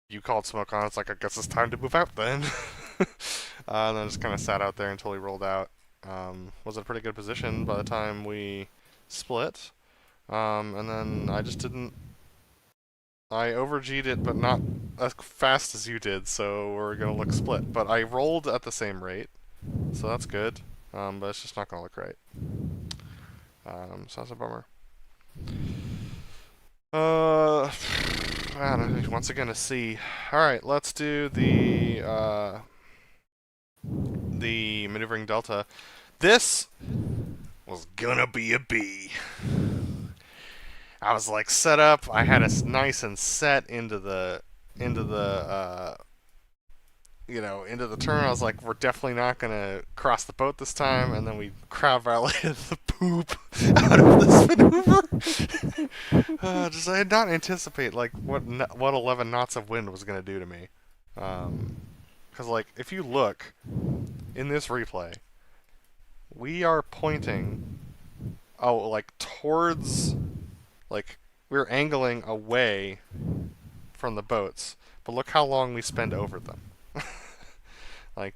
you called smoke on. It's like, I guess it's time to move out then. And then just kind of sat out there until he rolled out. Was in a pretty good position by the time we split. And then I just didn't. I over-G'd it, but not as fast as you did, so we're going to look split. But I rolled at the same rate, so that's good. But it's just not going to look right. So that's a bummer. I don't know, once again a C. Alright, let's do the maneuvering delta. This was gonna be a B. I was set up. I had us nice and set into the turn. I was like, we're definitely not gonna cross the boat this time. And then we crowd violated the poop out of this maneuver. I did not anticipate what 11 knots of wind was gonna do to me. Because if you look in this replay, we are pointing towards. We're angling away from the boats, but look how long we spend over them.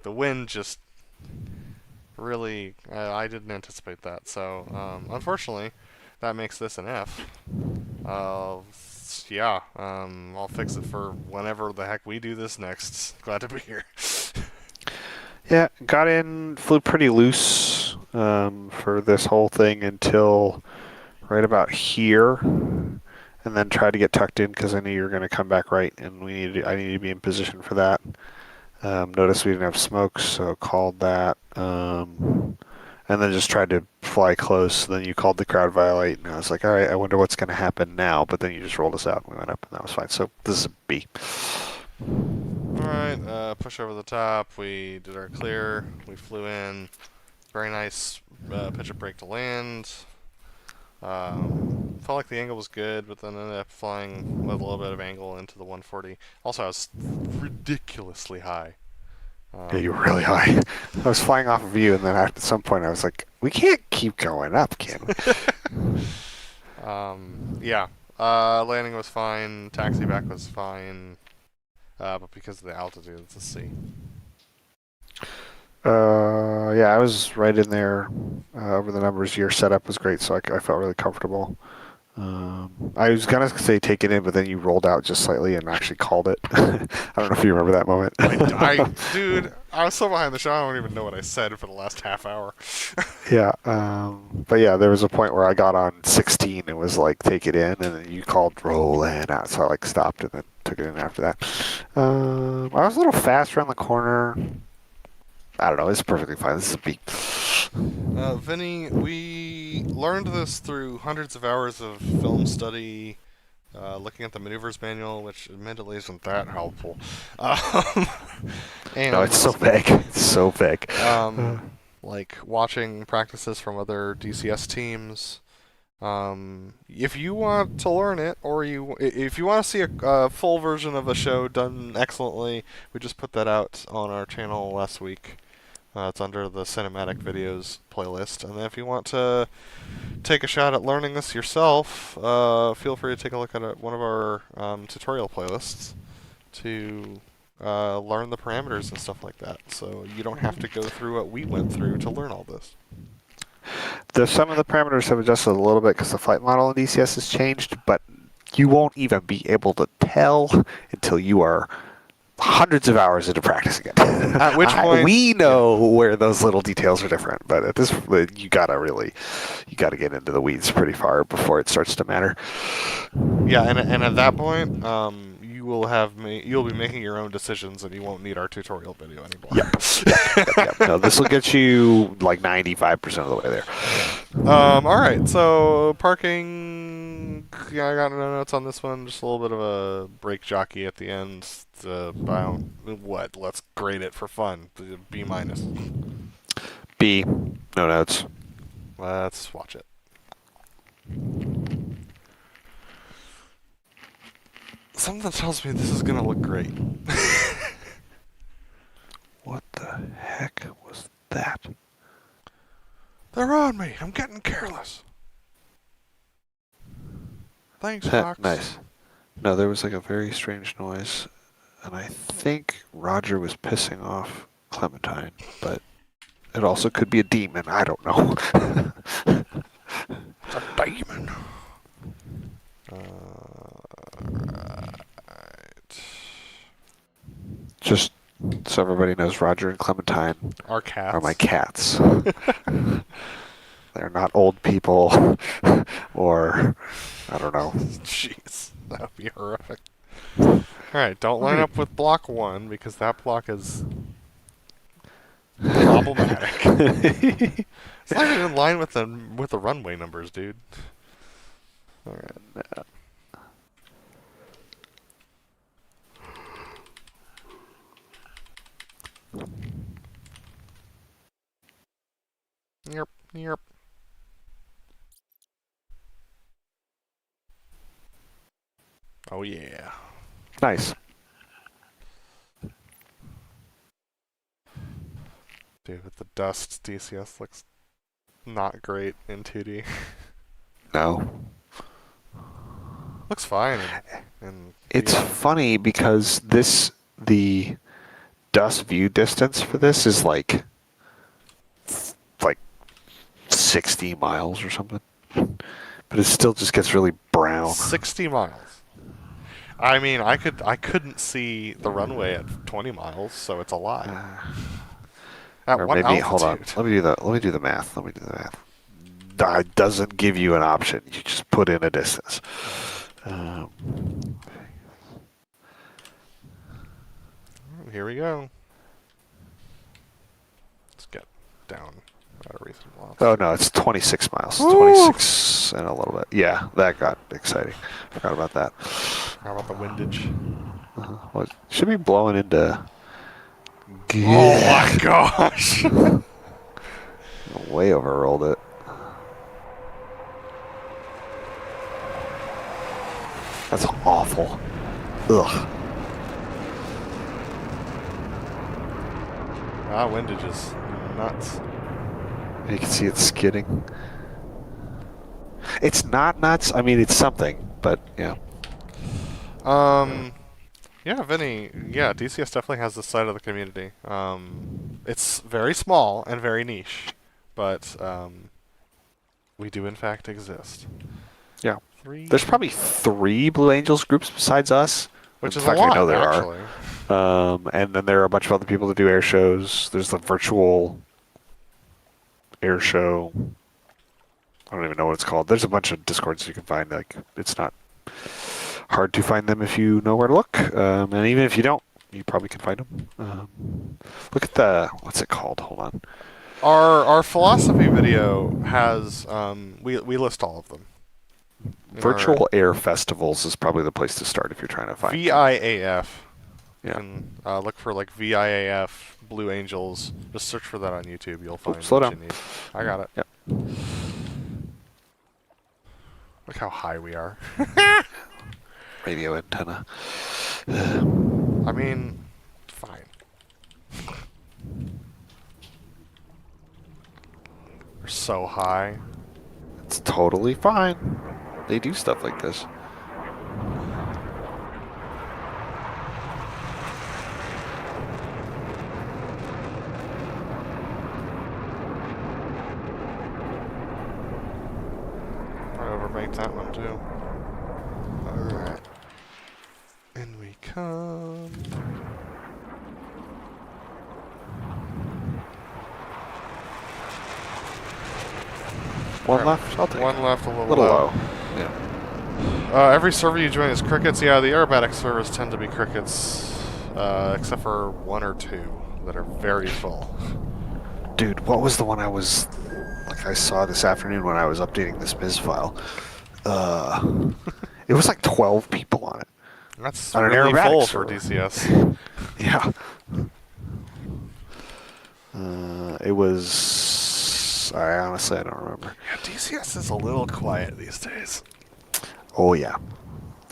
The wind just really, I didn't anticipate that. So, unfortunately, that makes this an F. I'll fix it for whenever the heck we do this next. Glad to be here. Yeah, got in, flew pretty loose for this whole thing until right about here, and then tried to get tucked in because I knew you were going to come back right, and I needed to be in position for that. Noticed we didn't have smoke, so called that, and then just tried to fly close. Then you called the crowd violate, and I was like, all right, I wonder what's going to happen now. But then you just rolled us out, and we went up, and that was fine. So this is a B. Alright, push over the top. We did our clear. We flew in. Very nice pitch and brake to land. Felt like the angle was good, but then ended up flying with a little bit of angle into the 140. Also, I was ridiculously high. Yeah, you were really high. I was flying off of you, and then at some point I was like, we can't keep going up, can we? Landing was fine. Taxi back was fine. But because of the altitude, it's a C. I was right in there over the numbers. Your setup was great, so I felt really comfortable. I was gonna say take it in, but then you rolled out just slightly and actually called it. I don't know if you remember that moment. Dude, I was so behind the shot, I don't even know what I said for the last half hour. Yeah, but yeah, there was a point where I got on 16 and was like, take it in, and then you called roll in out, so I stopped and then took it in after that. I was a little fast around the corner. I don't know, it's perfectly fine. This is a B. Vinny, we learned this through hundreds of hours of film study, looking at the maneuvers manual, which admittedly isn't that helpful. No, it's so big. It's so big. Watching practices from other DCS teams, If you want to learn it, or if you want to see a full version of a show done excellently, we just put that out on our channel last week. It's under the cinematic videos playlist. And then if you want to take a shot at learning this yourself, feel free to take a look at one of our tutorial playlists to learn the parameters and stuff like that. So you don't have to go through what we went through to learn all this. Some of the parameters have adjusted a little bit because the flight model in DCS has changed, but you won't even be able to tell until you are hundreds of hours into practicing it. At which point we know where those little details are different, but at this you gotta get into the weeds pretty far before it starts to matter. Yeah, and at that point, you'll be making your own decisions, and you won't need our tutorial video anymore. Yep. No, this will get you like 95% of the way there. All right, so parking. Yeah, I got no notes on this one. Just a little bit of a brake jockey at the end. Let's grade it for fun. B minus. B. No notes. Let's watch it. Something tells me this is gonna look great. What the heck was that? They're on me. I'm getting careless. Thanks, Fox. Nice. No, there was like a very strange noise, and I think Roger was pissing off Clementine, but it also could be a demon. I don't know. A demon. Right. Just so everybody knows, Roger and Clementine Our cats. are my cats. They're not old people, or I don't know. Jeez, that would be horrific. Alright, don't line up with block 1, because that block is problematic. It's not even in line with the runway numbers, dude. Alright. Yep. Oh yeah. Nice. Dude, with the dust, DCS looks not great in 2D. No. Looks fine. It's funny because the dust view distance for this is like 60 miles or something, but it still just gets really brown. 60 miles. I mean, I couldn't see the runway at 20 miles, so it's a lot. At Or what maybe altitude? hold on. Let me do the math. It doesn't give you an option. You just put in a distance. Here we go. Let's get down at a reasonable altitude. Oh no, it's 26 miles. Woo! 26 and a little bit. Yeah, that got exciting. Forgot about that. How about the windage? Well, it should be blowing into. Oh my gosh! Way overrolled it. That's awful. Ugh. Windage is nuts. You can see it skidding. It's not nuts. I mean, it's something, but yeah. Yeah, Vinny. Yeah, DCS definitely has this side of the community. It's very small and very niche, but we do in fact exist. Yeah. There's probably 3 Blue Angels groups besides us. Which In is fact, a lot, I know there actually. are. And then there are a bunch of other people that do air shows. There's the virtual air show. I don't even know what it's called. There's a bunch of Discords you can find. Like, it's not hard to find them if you know where to look. And even if you don't, you probably can find them. Look at the, what's it called? Hold on. Our philosophy video has we list all of them. Virtual air festivals is probably the place to start if you're trying to find VIAF. You Yeah. can look for like VIAF Blue Angels. Just search for that on YouTube. You'll find slow what down. you need. I got it. Yep. how high we are. Radio antenna. I mean, fine. We're so high. It's totally fine. They do stuff like this. I overbanked that one too. Alright. In we come. One Alright, left. I'll take one it. left, a A little, little low. low. Yeah. Every server you join is crickets. Yeah, the aerobatics servers tend to be crickets, except for one or two that are very full. Dude, what was the one I saw this afternoon when I was updating this Miz file? It was like 12 people on it. That's On an really aerobatic full for server. DCS. Yeah. It was... I honestly don't remember. Yeah, DCS is a little quiet these days. Oh, yeah.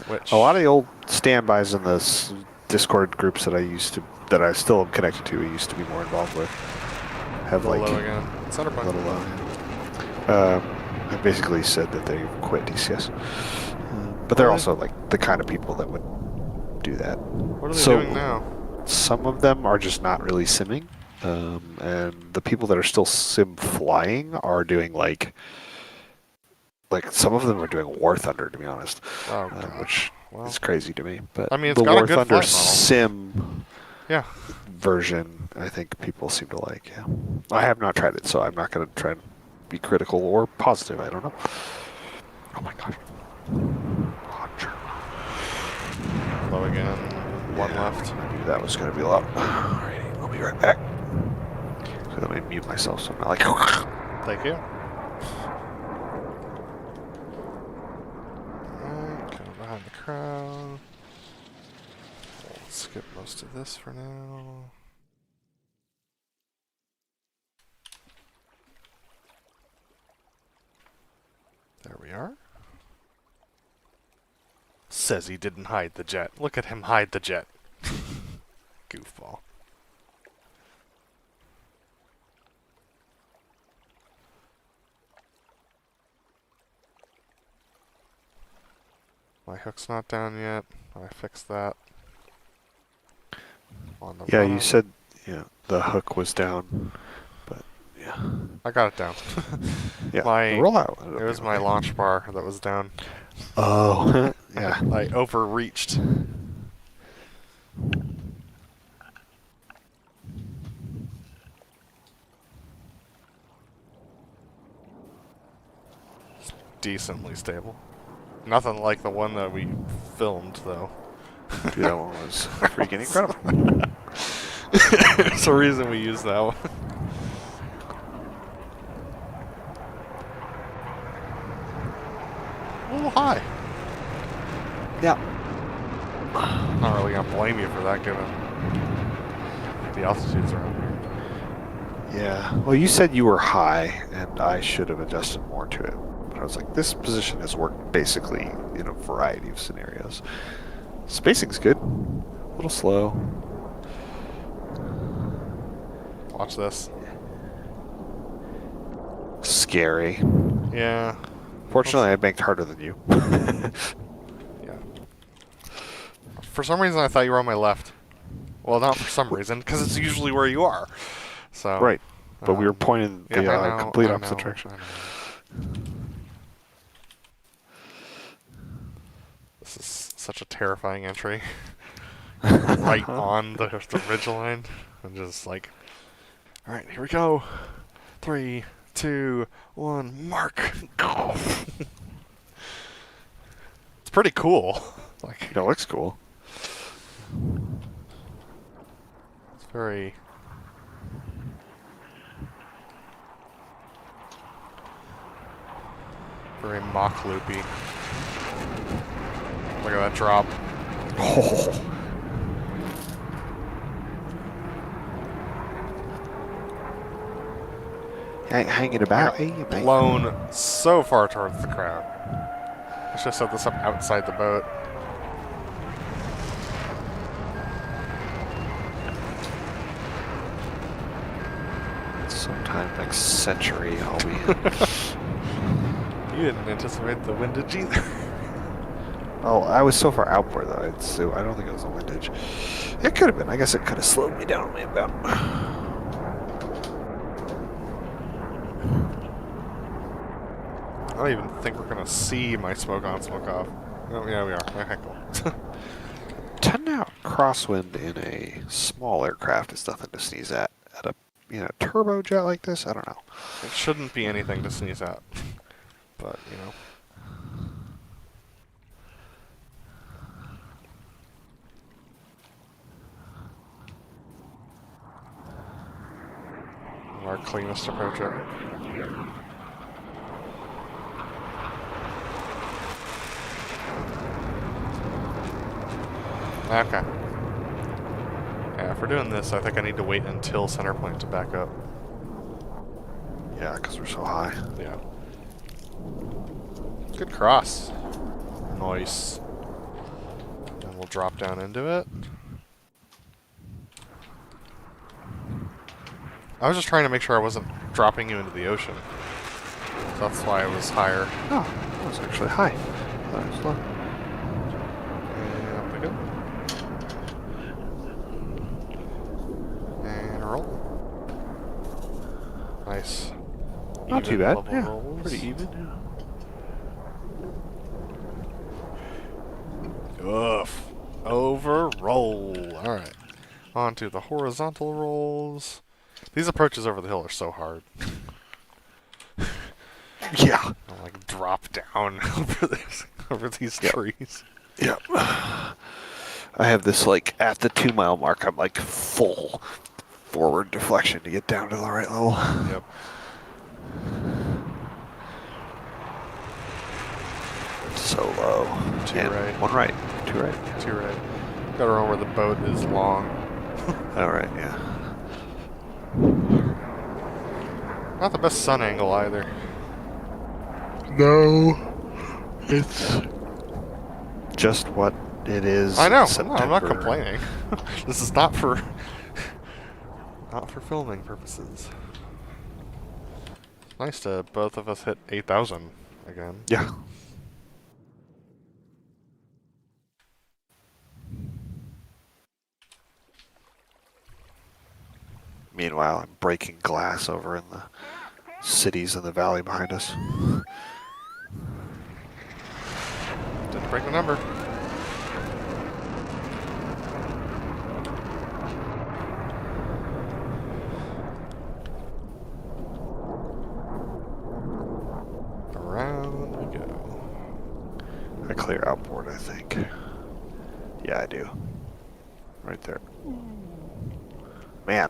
Which A lot of the old standbys in the Discord groups that I still am connected to, I used to be more involved with, have a little like low again. Center a point. little low. I basically said that they quit DCS, but they're Really? also like the kind of people that would do that. What are they So- doing now? Some of them are just not really simming, and the people that are still sim flying are doing like some of them are doing War Thunder, to be honest, Oh, God. which Well, is crazy to me. But I mean, it's the got a War good Thunder flight model. sim yeah. version, I think people seem to like. Yeah, I have not tried it, so I'm not going to try and be critical or positive. I don't know. Oh my gosh. Launcher. Low again. One Yeah, left. I knew that was going to be low. Alrighty, I'll be right back. So let me mute myself so I'm not like. Thank you. Alright, go behind the crowd. We'll skip most of this for now. There we are. Says he didn't hide the jet. Look at him hide the jet. Goofball. My hook's not down yet. I fixed that. On the Yeah, you run. said the hook was down, but yeah. I got it down. Yeah, My- the rollout. It was my launch bar that was down. Oh, yeah. I overreached. It's decently stable. Nothing like the one that we filmed, though. Dude, that one was freaking incredible. There's a reason we use that one. A little high. Yeah. Not really gonna blame you for that, given the altitudes around here. Yeah. Well, you said you were high, and I should have adjusted more to it. But I was like, this position has worked basically in a variety of scenarios. Spacing's good. A little slow. Watch this. Scary. Yeah. Fortunately, I banked harder than you. Yeah. For some reason, I thought you were on my left. Well, not for some reason, because it's usually where you are. So. Right. But we were um, pointing yeah, the I know, complete I opposite know, direction. I know. This is such a terrifying entry. Right on the ridge line. I'm just like, all right, here we go. 3, 2, 1, mark. Go. It's pretty cool. Like, It looks cool. it's very. Very mock loopy. Look at that drop. Oh. Hanging about. Hey, mate. Blown so far towards the crowd. I should have set this up outside the boat. Sometime next century, I'll be. You didn't anticipate the windage either. Oh, I was so far outboard though. So I don't think it was a windage. It could have been. I guess it could have slowed me down only about. I don't even think we're gonna see my smoke on, smoke off. Oh, yeah, we are. Okay, cool. 10 knot crosswind in a small aircraft is nothing to sneeze at. At a turbojet like this, I don't know. It shouldn't be anything to sneeze at. But, you know. Our cleanest approach ever. Okay. Yeah, if we're doing this, I think I need to wait until center point to back up. Yeah, because we're so high. Yeah. Good cross. Nice. And we'll drop down into it. I was just trying to make sure I wasn't dropping you into the ocean. So that's why I was higher. Oh, that was actually high. That was low. And up we go. And roll. Nice. Not too Even bad. level Yeah, rolls. pretty even. Yeah. Oof. Over roll. Alright. On to the horizontal rolls. These approaches over the hill are so hard. Yeah. I'll like drop down over these trees. Yep. I have this like at the 2 mile mark. I'm like full forward deflection to get down to the right level. Yep. So low. Two And right. One right. Two right. Two right. Gotta remember the boat is long. All right. Yeah. Not the best sun angle either. No. It's just what it is. I know. in No, I'm not September. complaining. This is not for filming purposes. Nice to both of us hit 8,000 again. Yeah. Meanwhile, I'm breaking glass over in the cities in the valley behind us. Didn't break the number. Around we go. I clear outboard, I think. Yeah, I do. Right there. Man,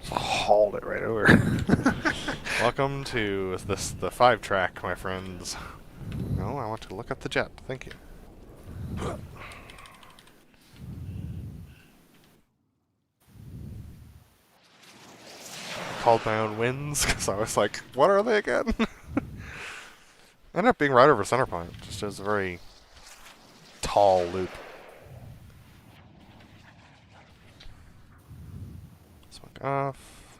just hauled it right over. Welcome to the 5-track, my friends. No, I want to look at the jet. Thank you. Called my own wins because I was like, what are they again? Ended up being right over center point. Just as a very tall loop. Smoke off.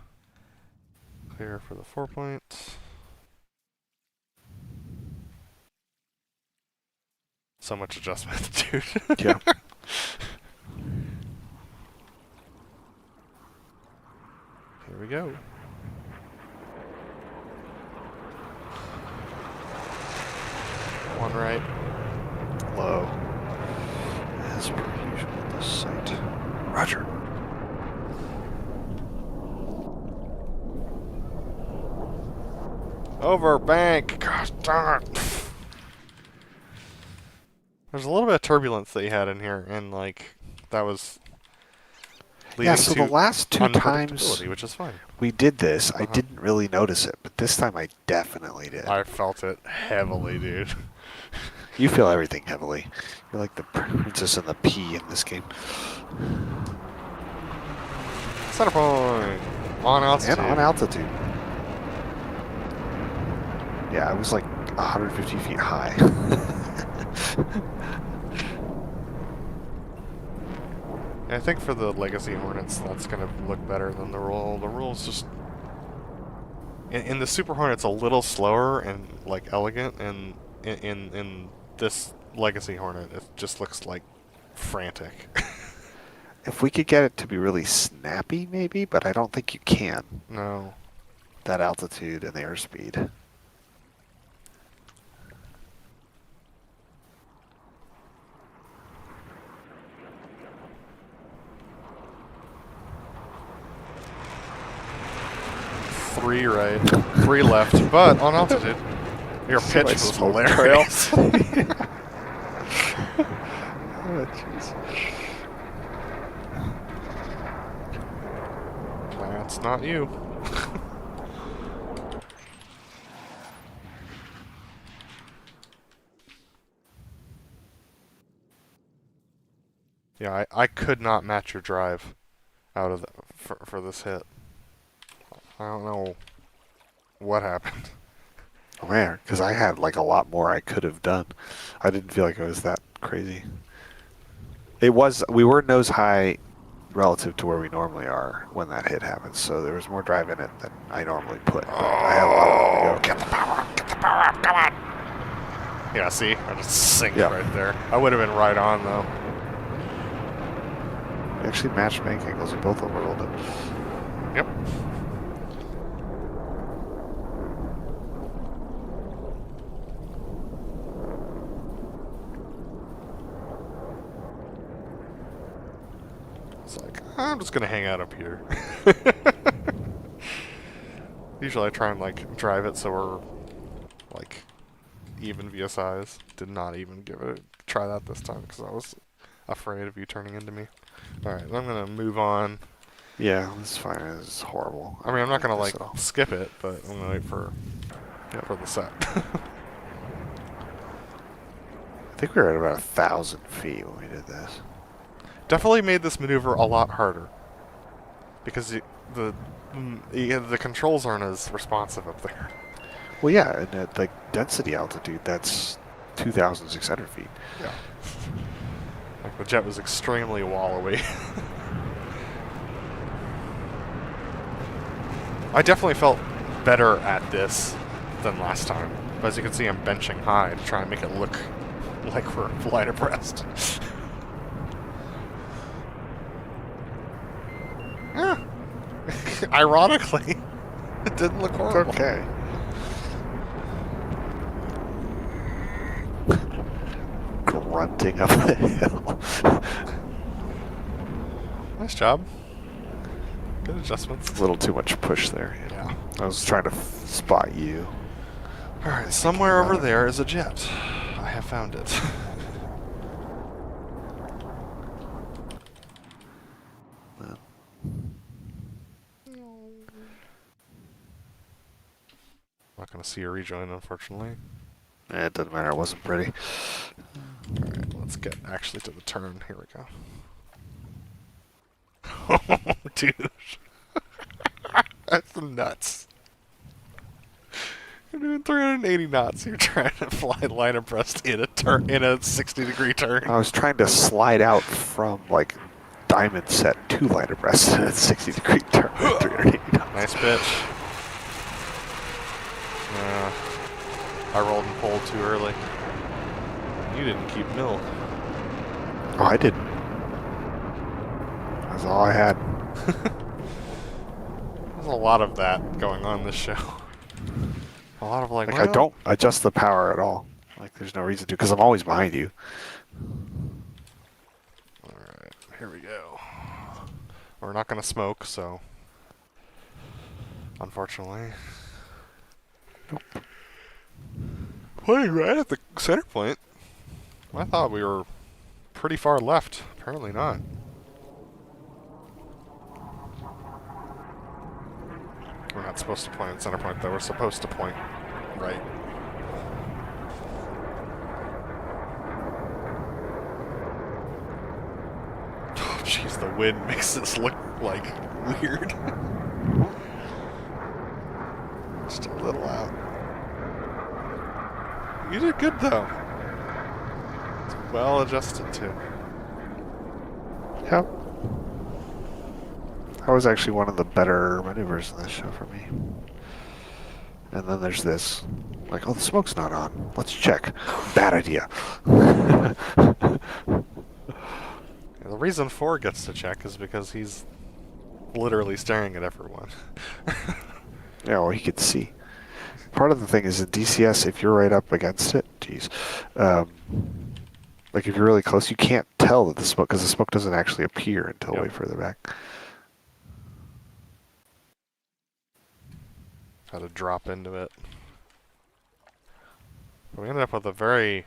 Clear for the 4-point. So much adjustment, dude. Yeah. Here we go. One right. Low. As per usual at this site. Roger. Over bank. Gosh darn it. There's a little bit of turbulence that you had in here, and like that was leading Yeah, so to the last 2 times unpredictability, which is fine. we did this, I didn't really notice it, but this time I definitely did. I felt it heavily, dude. You feel everything heavily. You're like the princess and the pea in this game. Center point. On altitude. And on altitude. Yeah, I was like 150 feet high. I think for the Legacy Hornets, that's going to look better than the Roll. The Roll's just... In the Super Hornet, it's a little slower and, like, elegant, and in this Legacy Hornet, it just looks, like, frantic. If we could get it to be really snappy, maybe, but I don't think you can. No. That altitude and the airspeed. Three right, three left, but on altitude. Your pitch Nice was smoke hilarious. Oh, jeez. That's not you. Yeah, I could not match your drive out of for this hit. I don't know what happened. Rare, because I had like a lot more I could have done. I didn't feel like it was that crazy. It was, we were nose high relative to where we normally are when that hit happens, so there was more drive in it than I normally put. But I had a lot of room to go. Get the power up, come on! Yeah, see? I just synced right there. I would have been right on, though. We actually matched bank angles, we both overrolled it. Yep. It's like, I'm just gonna hang out up here. Usually I try and like drive it so we're like even VSIs. Did not even give it try that this time because I was afraid of you turning into me. Alright, I'm gonna move on. Yeah, that's fine. It's horrible. I mean, I'm not gonna like at all. skip it, but I'm gonna wait for the set. I think we were at about 1,000 feet when we did this. Definitely made this maneuver a lot harder because the controls aren't as responsive up there. Well, yeah, and at like density altitude, that's 2,600 feet. Yeah. Like the jet was extremely wallowy. I definitely felt better at this than last time. But as you can see, I'm benching high to try and make it look like we're flight abreast. Yeah. Ironically, it didn't look horrible. It's okay. Grunting up the hill. Nice job. Good adjustments. A little too much push there. Yeah. I was trying to spot you. Alright, somewhere over there is a jet. I have found it. Not going to see a rejoin, unfortunately. It doesn't matter. It wasn't pretty. Alright, let's get actually to the turn. Here we go. Oh, dude. That's nuts. You're doing 380 knots. You're trying to fly line abreast in a 60-degree turn. I was trying to slide out from like diamond set to line abreast in a 60-degree turn. 380 knots. Nice pitch. I rolled and pulled too early. You didn't keep mill. Oh, I didn't. That's all I had. There's a lot of that going on this show. A lot of like I don't adjust the power at all. Like there's no reason to, because I'm always behind you. Alright, here we go. We're not gonna smoke, so unfortunately. Nope. Playing right at the center point. I thought we were pretty far left. Apparently not. We're not supposed to point at center point, though. We're supposed to point right. Oh, jeez, the wind makes this look, like, weird. Just a little out. You did good, though. well adjusted to. Yep. That was actually one of the better maneuvers in this show for me. And then there's this. Like, oh, the smoke's not on. Let's check. Bad idea. The reason 4 gets to check is because he's literally staring at everyone. Yeah, well, he could see. Part of the thing is in DCS, if you're right up against it, geez, like if you're really close, you can't tell that the smoke, because the smoke doesn't actually appear until way further back. Had to drop into it. But we ended up with a very,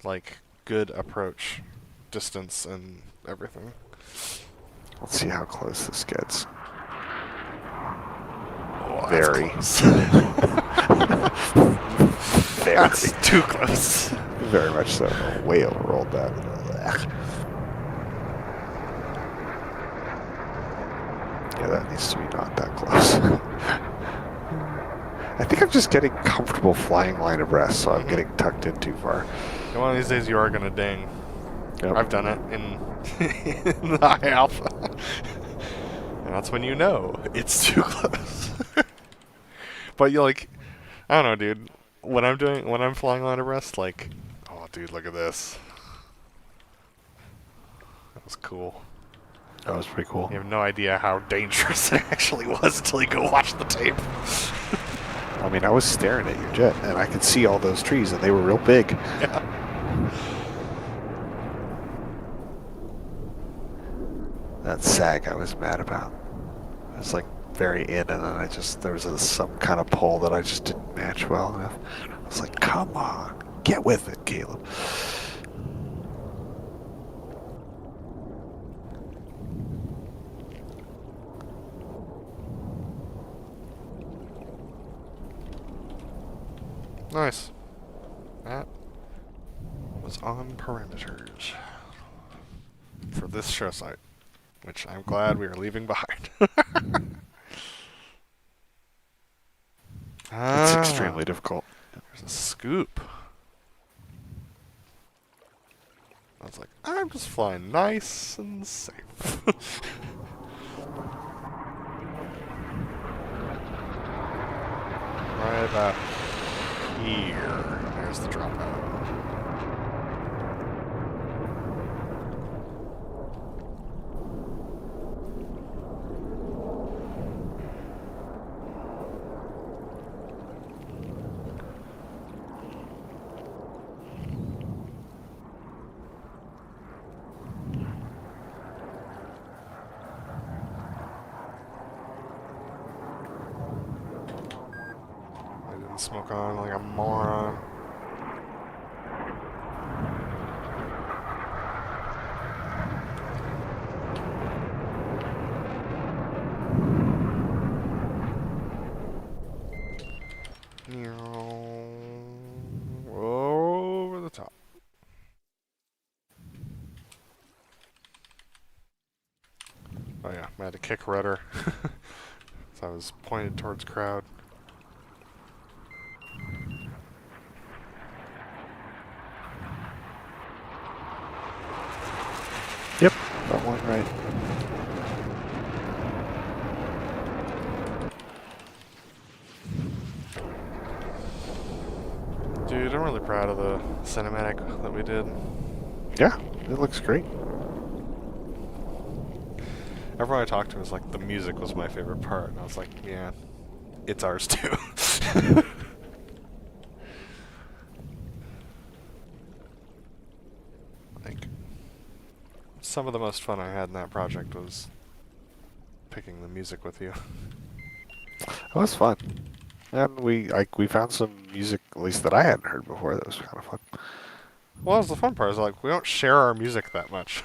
like, good approach, distance, and everything. Let's see how close this gets. Oh, Very. that's close. Very. That's too close. Very much so. Way overrolled that. Yeah, that needs to be not that close. I think I'm just getting comfortable flying line abreast, so I'm getting tucked in too far. And one of these days you are gonna ding. Yep. I've done it in, in the high alpha. And that's when you know it's too close. But you like, I don't know, dude. When I'm flying line abreast, like, oh, dude, look at this. That was cool. That was pretty cool. You have no idea how dangerous it actually was until you go watch the tape. I mean, I was staring at your jet, and I could see all those trees, and they were real big. Yeah. That sag I was mad about. It was like very in, and then there was some kind of pull that I just didn't match well enough. I was like, come on, get with it, Caleb. Nice. That was on parameters for this show site, which I'm glad we are leaving behind. It's extremely difficult. There's a scoop. I was like, I'm just flying nice and safe. Right about here. There's the dropout. Smoke on like a moron. Over the top. Oh yeah, I had to kick rudder. So I was pointed towards crowd. Yep, that one right. Dude, I'm really proud of the cinematic that we did. Yeah, it looks great. Everyone I talked to was like, the music was my favorite part. And I was like, yeah, it's ours too. Like, some of the most fun I had in that project was picking the music with you. It was fun. And we found some music, at least that I hadn't heard before, that was kind of fun. Well, that was the fun part. Is like, we don't share our music that much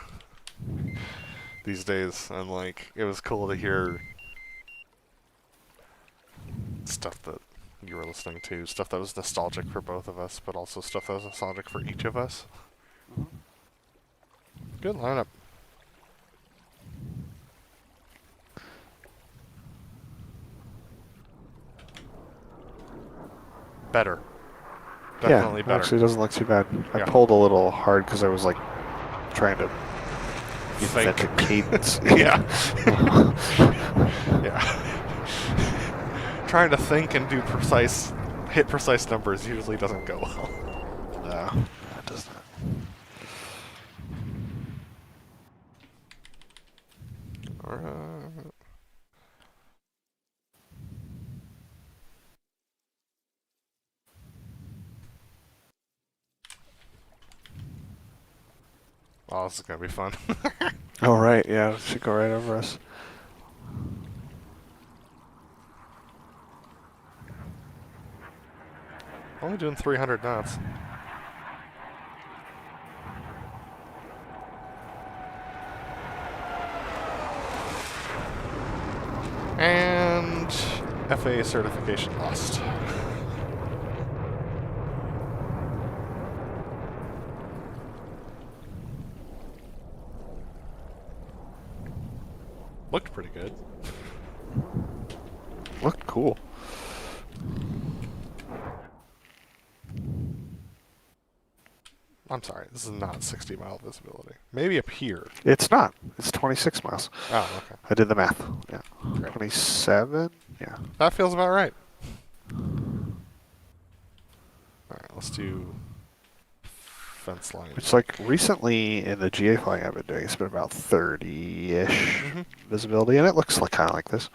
these days, and like, it was cool to hear stuff that you were listening to, stuff that was nostalgic for both of us, but also stuff that was nostalgic for each of us. Good lineup. Better. definitely yeah, better. actually, it doesn't look too bad. I Yeah. pulled a little hard because I was like trying to Fake. invent a cadence. Yeah. Yeah. Trying to think and hit precise numbers usually doesn't go well. No, it does not. Alright. Oh, this is gonna be fun. Oh, right, yeah, it should go right over us. Only doing 300 knots. And FAA certification lost. Looked pretty good. Looked cool. I'm sorry, this is not 60-mile visibility. Maybe up here. It's not. It's 26 miles. Oh, okay. I did the math. Yeah. Great. 27? Yeah. That feels about right. Alright, let's do fence line. It's like recently in the GA flying I've been doing, it's been about 30-ish Mhm. visibility, and it looks like kind of like this.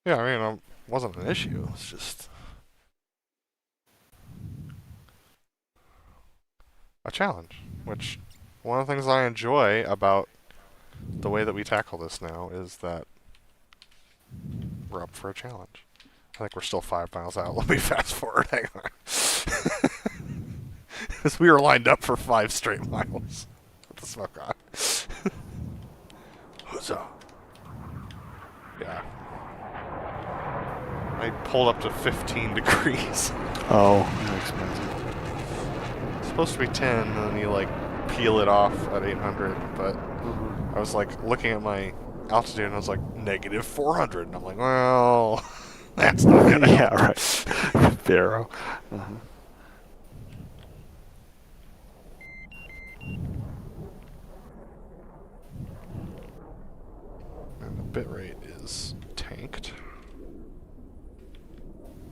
Yeah, I mean, it wasn't an issue. It's just a challenge, which one of the things I enjoy about the way that we tackle this now is that we're up for a challenge. I think we're still 5 miles out. Let me fast forward. Hang on. Because we were lined up for 5 straight miles with the smoke on. Huzzah. Yeah. I pulled up to 15 degrees. Oh, that's expensive. It's supposed to be 10, and then you like peel it off at 800, but I was like looking at my altitude and I was like negative 400, and I'm like, well, that's not gonna Yeah, help. right. Barrow. And the bit rate is tanked,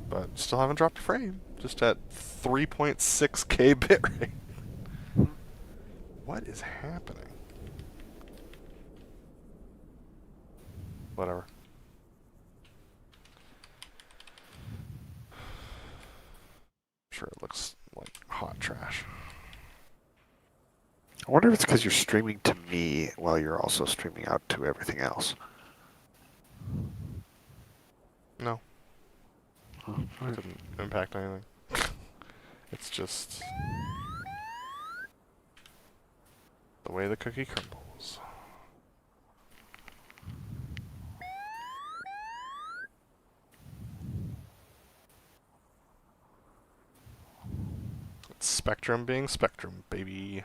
but still haven't dropped a frame. Just at 3.6K bit rate. What is happening? Whatever. Sure, it looks like hot trash. I wonder if it's because you're streaming to me while you're also streaming out to everything else. No, Oh, it didn't impact anything. It's just the way the cookie crumbles. It's Spectrum being Spectrum, baby.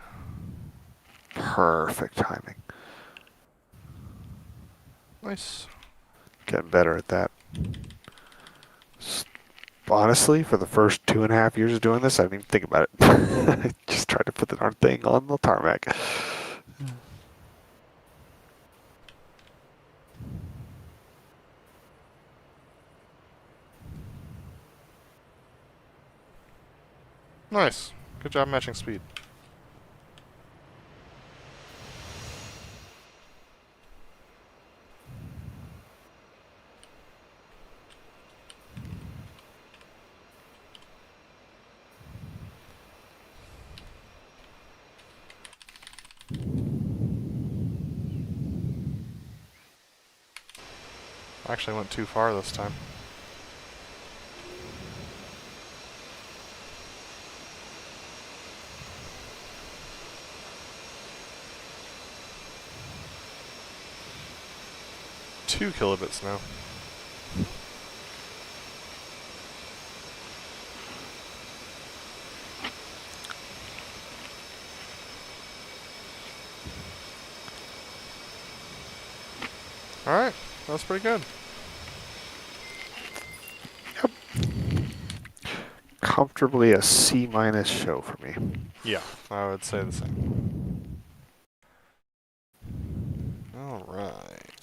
Perfect timing. Nice. Getting better at that. Honestly, for the first 2.5 years of doing this, I didn't even think about it. I just tried to put the darn thing on the tarmac. Nice. Good job matching speed. I actually went too far this time. Two kilobits now. Alright, that's pretty good. Comfortably a C- show for me. Yeah, I would say the same. Alright.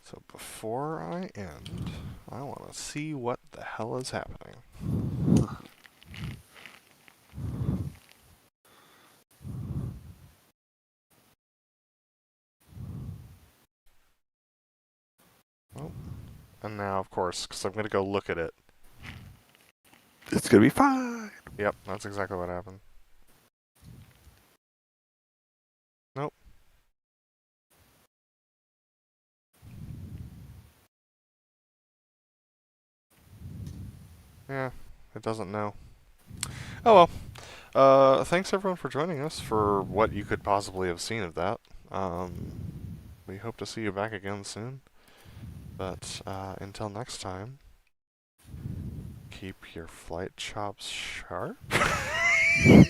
So before I end, I want to see what the hell is happening. Oh. And now, of course, because I'm going to go look at it. It's gonna be fine. Yep, that's exactly what happened. Nope. Yeah, it doesn't know. Oh well. Thanks everyone for joining us for what you could possibly have seen of that. We hope to see you back again soon. But until next time, keep your flight chops sharp. I'm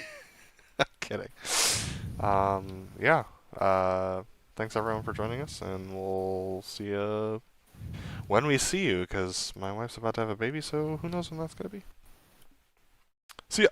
kidding. Yeah. Thanks everyone for joining us, and we'll see you when we see you, because my wife's about to have a baby, so who knows when that's going to be. See ya!